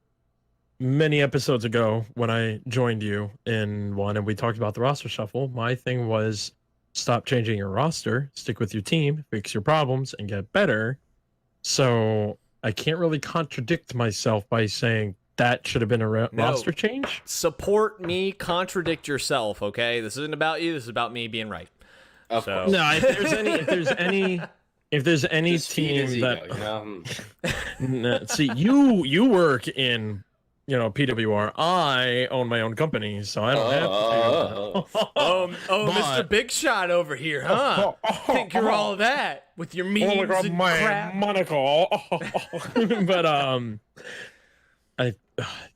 many episodes ago when I joined you in one and we talked about the roster shuffle, my thing was stop changing your roster, stick with your team, fix your problems, and get better. So I can't really contradict myself by saying that should have been a roster change. Support me, contradict yourself, okay? This isn't about you. This is about me being right. Of course. No, if there's any Just feed his team that ego, you know? No, see, you work in, PWR. I own my own company, so I don't have to. Mr. Bigshot over here, huh? Think you're all that with your memes and crap. monocle. But I'm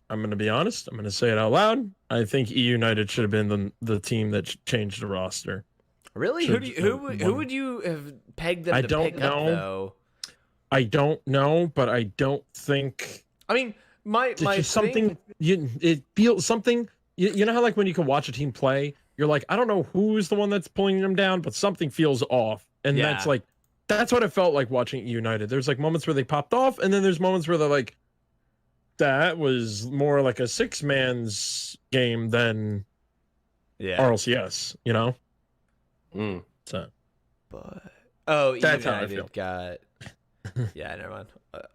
gonna be honest. I'm gonna say it out loud. I think E United should have been the team that changed the roster. Really? Who would you have pegged them to pick up, though? I don't know, but I don't think. I mean, my just something. It feels something. You know how like when you can watch a team play, you're like, I don't know who's the one that's pulling them down, but something feels off, and Yeah. that's what it felt like watching E United. There's like moments where they popped off, and then there's moments where they're like, that was more like a 6-man's game than RLCS, So, But that's how I United feel. got. Yeah, never mind.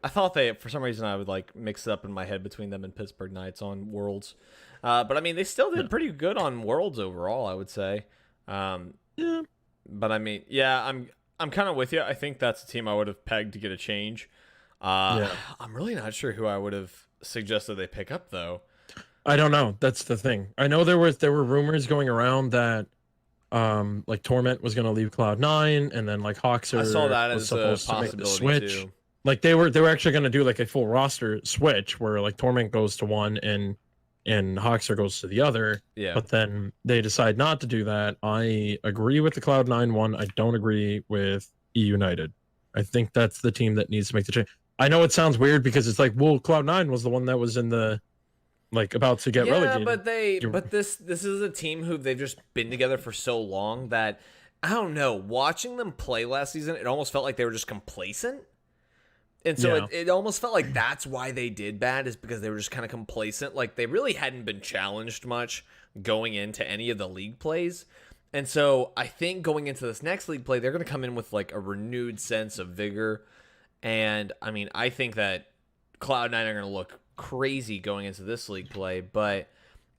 I thought for some reason I would like mix it up in my head between them and Pittsburgh Knights on Worlds. But I mean, they still did pretty good on Worlds overall, I would say. Yeah. But I mean, yeah, I'm kind of with you. I think that's a team I would have pegged to get a change. I'm really not sure who I would have suggested they pick up though. I don't know. That's the thing. I know there were rumors going around that like Torment was going to leave Cloud9, and then like Hawks I saw that was as a supposed to make the possibility switch. too. Like they were actually going to do like a full roster switch where like Torment goes to one and Hawkser goes to the other. Yeah. But then they decide not to do that. I agree with the Cloud9 one. I don't agree with E United. I think that's the team that needs to make the change. I know it sounds weird because it's like, well, Cloud9 was the one that was in the like about to get relegated. But this is a team who they've just been together for so long that I don't know. Watching them play last season, it almost felt like they were just complacent. And so it almost felt like that's why they did bad, is because they were just kind of complacent. Like they really hadn't been challenged much going into any of the league plays. And so I think going into this next league play, they're going to come in with like a renewed sense of vigor. And I mean, I think that Cloud9 are going to look crazy going into this league play, but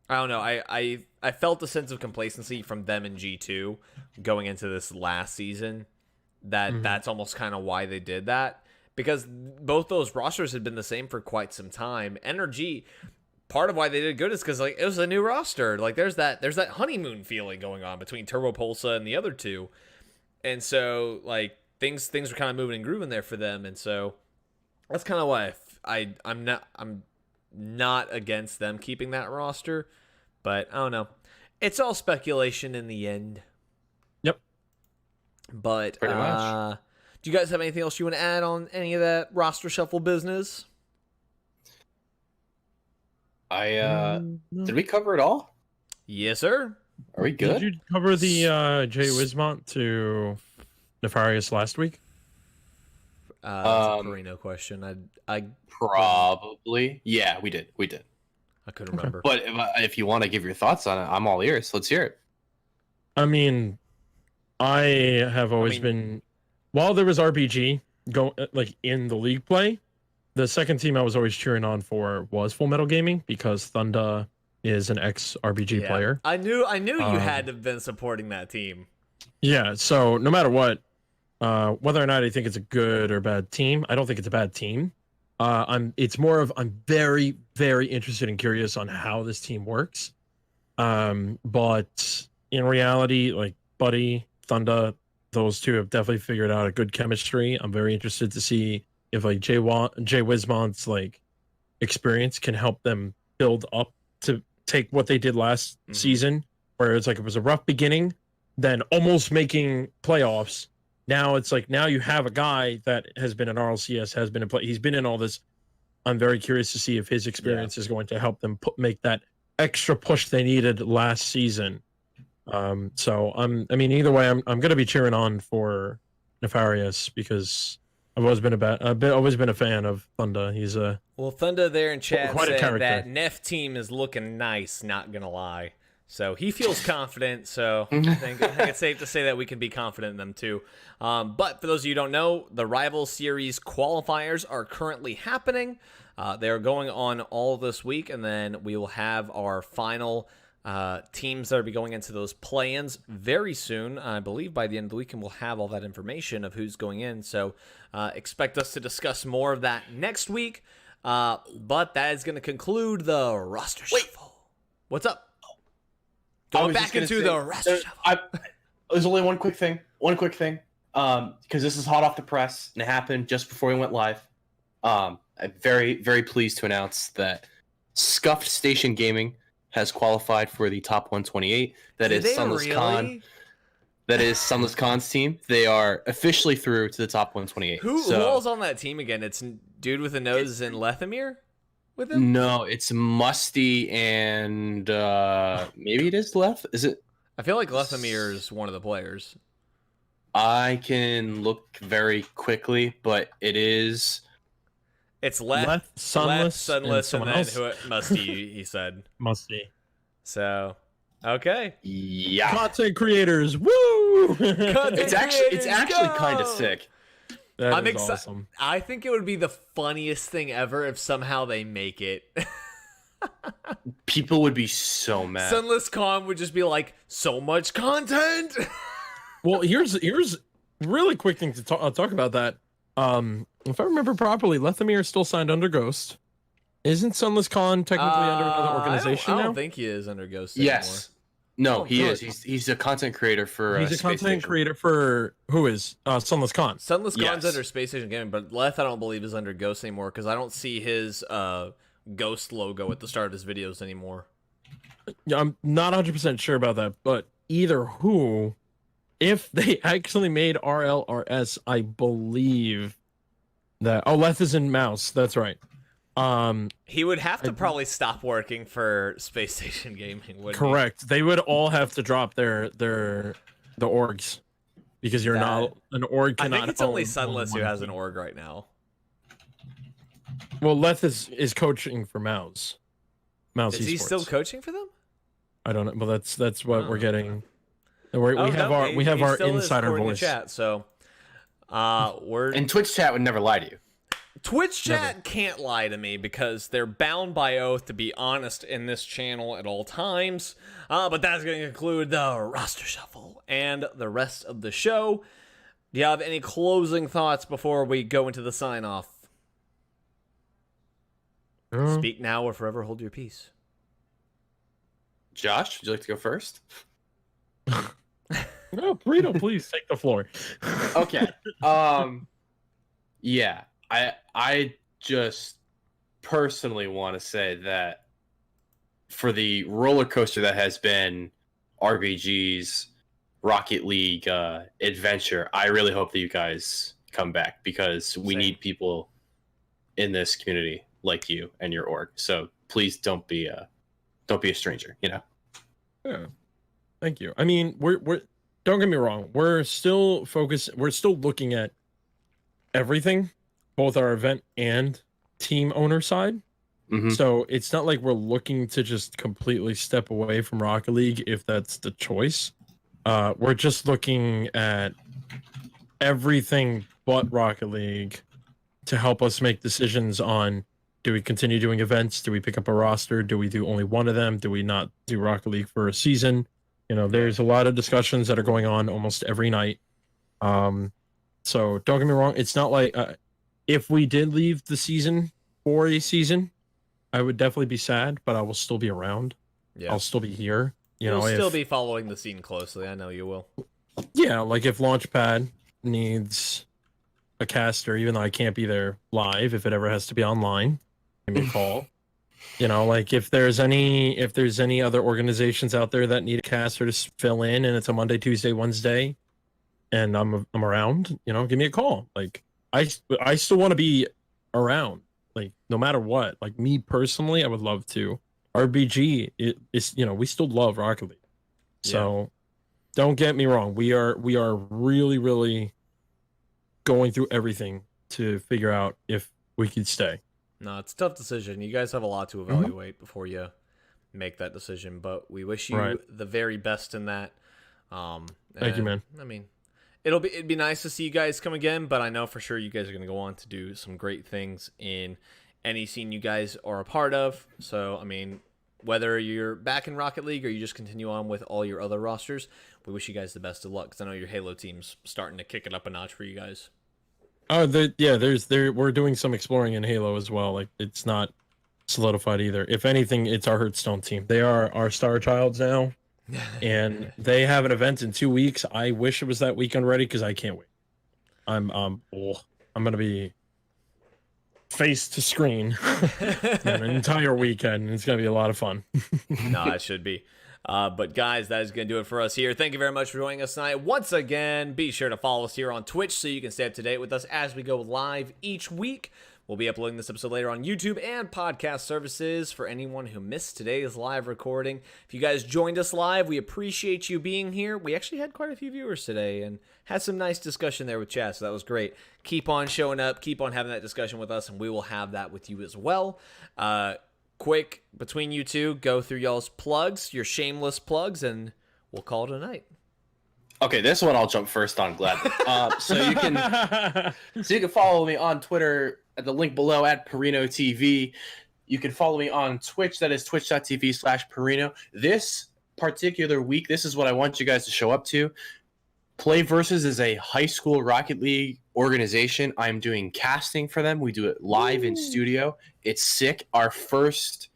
I don't know. I felt a sense of complacency from them in G2 going into this last season. That's almost kind of why they did that. Because both those rosters had been the same for quite some time. NRG, part of why they did good is because like it was a new roster. Like there's that honeymoon feeling going on between Turbo Pulsa and the other two, and so like things were kind of moving and grooving there for them. And so that's kind of why I'm not against them keeping that roster, but I don't know. It's all speculation in the end. Yep. But Pretty much. do you guys have anything else you want to add on any of that roster shuffle business? Did we cover it all? Yes, sir. Are we good? Did you cover the Jay Wismont to Nefarious last week? That's a Perino question. I Probably. Yeah, we did. I couldn't remember. But if you want to give your thoughts on it, I'm all ears. Let's hear it. I mean, I have always been, while there was RBG in the league play, the second team I was always cheering on for was Full Metal Gaming because Thunder is an ex RBG player. I knew you had to have been supporting that team. Yeah, so no matter what, whether or not I think it's a good or bad team, I don't think it's a bad team. It's more of I'm very, very interested and curious on how this team works. But in reality, like Buddy, Thunder, those two have definitely figured out a good chemistry. I'm very interested to see if like Jay Wismont's like experience can help them build up to take what they did last season, where it's like it was a rough beginning, then almost making playoffs. Now it's like now you have a guy that has been in RLCS, has been in play. He's been in all this. I'm very curious to see if his experience is going to help them make that extra push they needed last season. So I mean, either way, I'm going to be cheering on for Nefarious because I've always been always been a fan of Thunder. He's Thunder there in chat quite a said character. that Nef team is looking nice. Not gonna lie. So he feels confident, so I think it's safe to say that we can be confident in them too. But for those of you who don't know, the Rival Series qualifiers are currently happening. They are going on all this week, and then we will have our final teams that will be going into those play-ins very soon. I believe by the end of the week, and we'll have all that information of who's going in. So expect us to discuss more of that next week. But that is going to conclude the roster shuffle. What's up? Going back into the roster shuffle. There's only one quick thing. Because this is hot off the press, and it happened just before we went live. I'm very, very pleased to announce that Scuffed Station Gaming has qualified for the top 128. That is Sunless Khan. That is Sunless Khan's team. They are officially through to the top 128. Who all's on that team again? It's dude with a nose in Lethamir with him? No, it's Musty and maybe it is Leth. Is it? I feel like Lethamir is one of the players. I can look very quickly, but it is. It's Sunless, and then else? Musty, he said. Musty. So, okay. Yeah. Content creators, woo! It's actually kind of sick. That is awesome. I think it would be the funniest thing ever if somehow they make it. People would be so mad. Sunless Khan would just be like, so much content. Well, here's really quick thing to talk about that. If I remember properly, Lethamir is still signed under Ghost. Isn't Sunless Khan technically under another organization now? I don't think he is under Ghost Yes. No, he good. is. He's a content creator for. He's a content creator for who is Sunless Khan. Sunless Khan's under Space Station Gaming, but Leth I don't believe is under Ghost anymore because I don't see his Ghost logo at the start of his videos anymore. Yeah, I'm not 100% sure about that, but either who, if they actually made RLRS, I believe that. Oh, Leth is in Mouse. That's right. He would have to probably stop working for Space Station Gaming, wouldn't correct. They would all have to drop the orgs because you're not an org. I Cannot think it's only own Sunless who one has an team. org right now. Well, Leth is coaching for Mouse. Mouse Is he eSports. still coaching for them? I don't know, but that's what we're getting. We Oh, have no, our he still is, insider according to voice. chat, so we're And Twitch chat would never lie to you. Twitch chat can't lie to me because they're bound by oath to be honest in this channel at all times. But that's going to conclude the roster shuffle and the rest of the show. Do you have any closing thoughts before we go into the sign off? Speak now or forever hold your peace. Josh, would you like to go first? No, Perino, please take the floor. Okay. Yeah. I just personally want to say that for the roller coaster that has been RBG's Rocket League adventure, I really hope that you guys come back, because we need people in this community like you and your org. So please don't be a stranger, you know? Yeah. Thank you. I mean, we're don't get me wrong. We're still focused. We're still looking at everything, both our event and team owner side. Mm-hmm. So it's not like we're looking to just completely step away from Rocket League if that's the choice. We're just looking at everything but Rocket League to help us make decisions on, do we continue doing events? Do we pick up a roster? Do we do only one of them? Do we not do Rocket League for a season? You know, there's a lot of discussions that are going on almost every night. So don't get me wrong. It's not like if we did leave the season for a season, I would definitely be sad, but I will still be around. Yeah. I'll still be here. You'll still be following the scene closely. I know you will. Yeah, like if Launchpad needs a caster, even though I can't be there live, if it ever has to be online, give me a call. You know, like if there's any other organizations out there that need a caster to fill in, and it's a Monday, Tuesday, Wednesday, and I'm around, you know, give me a call. Like I still want to be around, like no matter what. Like me personally, I would love to. RBG is, you know, we still love Rocket League. So don't get me wrong. We are really, really going through everything to figure out if we could stay. No, it's a tough decision. You guys have a lot to evaluate before you make that decision, but we wish you the very best in that. Thank you, man. I mean, it'd be nice to see you guys come again, but I know for sure you guys are going to go on to do some great things in any scene you guys are a part of. So, I mean, whether you're back in Rocket League or you just continue on with all your other rosters, we wish you guys the best of luck, because I know your Halo team's starting to kick it up a notch for you guys. Oh, we're doing some exploring in Halo as well. Like, it's not solidified either. If anything, it's our Hearthstone team. They are our star childs now, and they have an event in 2 weeks. I wish it was that weekend already, because I can't wait. I'm gonna be face to screen an entire weekend, and it's gonna be a lot of fun. No, it should be. But guys, that is going to do it for us here. Thank you very much for joining us tonight. Once again, be sure to follow us here on Twitch so you can stay up to date with us as we go live each week. We'll be uploading this episode later on YouTube and podcast services for anyone who missed today's live recording. If you guys joined us live, we appreciate you being here. We actually had quite a few viewers today and had some nice discussion there with chat, so that was great. Keep on showing up, keep on having that discussion with us, and we will have that with you as well. Quick, between you two, go through y'all's plugs, your shameless plugs, and we'll call it a night. Okay, this one I'll jump first on gladly. So you can follow me on Twitter at the link below at Perino TV. You can follow me on Twitch. That is twitch.tv/Perino. This particular week, this is what I want you guys to show up to. Play Versus is a high school Rocket League organization. I'm doing casting for them. We do it live in studio. It's sick. Our first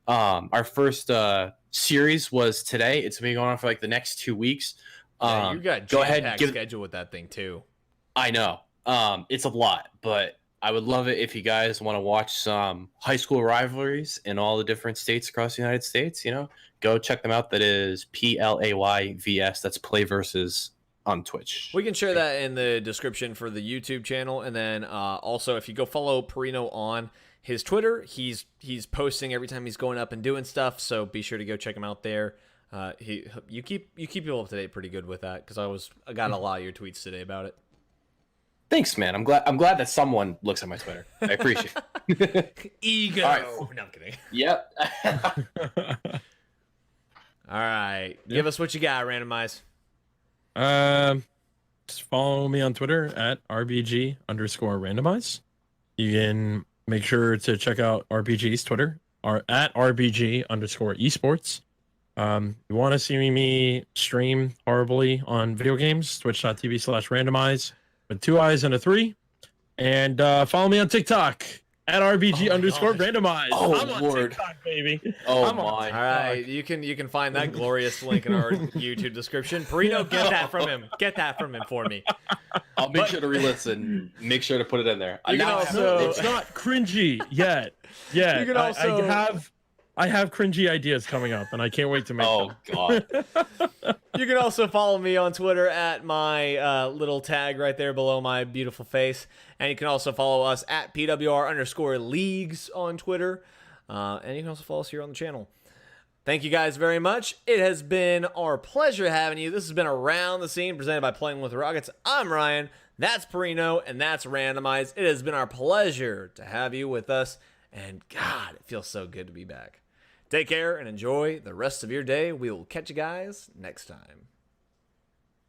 series was today. It's been going on for like the next 2 weeks. You got jam-packed schedule with that thing too. I know. It's a lot, but I would love it if you guys want to watch some high school rivalries in all the different states across the United States. You know, go check them out. That is PLAYVS. That's Play Versus on Twitch. We can share that in the description for the YouTube channel, and then also if you go follow Perino on his Twitter, he's posting every time he's going up and doing stuff. So be sure to go check him out there. You keep people up to date pretty good with that, because I got a lot of your tweets today about it. Thanks, man. I'm glad that someone looks at my Twitter. I appreciate it. Ego. All right. No, I'm kidding. Yep. All right. Give us what you got, Randomize. Just follow me on Twitter at RBG_randomize. You can make sure to check out RBG's Twitter, at RBG_eSports. You want to see me stream horribly on video games, twitch.tv/randomize with 2 eyes and a 3. And follow me on TikTok at RBG Oh my underscore gosh. randomize. Oh, I'm on Lord. TikTok, baby. Oh I'm on my. All right, you can find that glorious link in our YouTube description. Perino, get that from him. Get that from him for me. I'll make sure to re-listen. Make sure to put it in there. You can Now I have to also- No, listen. it's not cringy yet. Yeah, You can also- I have cringy ideas coming up, and I can't wait to make Oh them. God. You can also follow me on Twitter at my little tag right there below my beautiful face. And you can also follow us at PWR_leagues on Twitter. And you can also follow us here on the channel. Thank you guys very much. It has been our pleasure having you. This has been Around the Scene presented by Playing with Rockets. I'm Ryan. That's Perino. And that's Randomize. It has been our pleasure to have you with us. And God, it feels so good to be back. Take care and enjoy the rest of your day. We will catch you guys next time.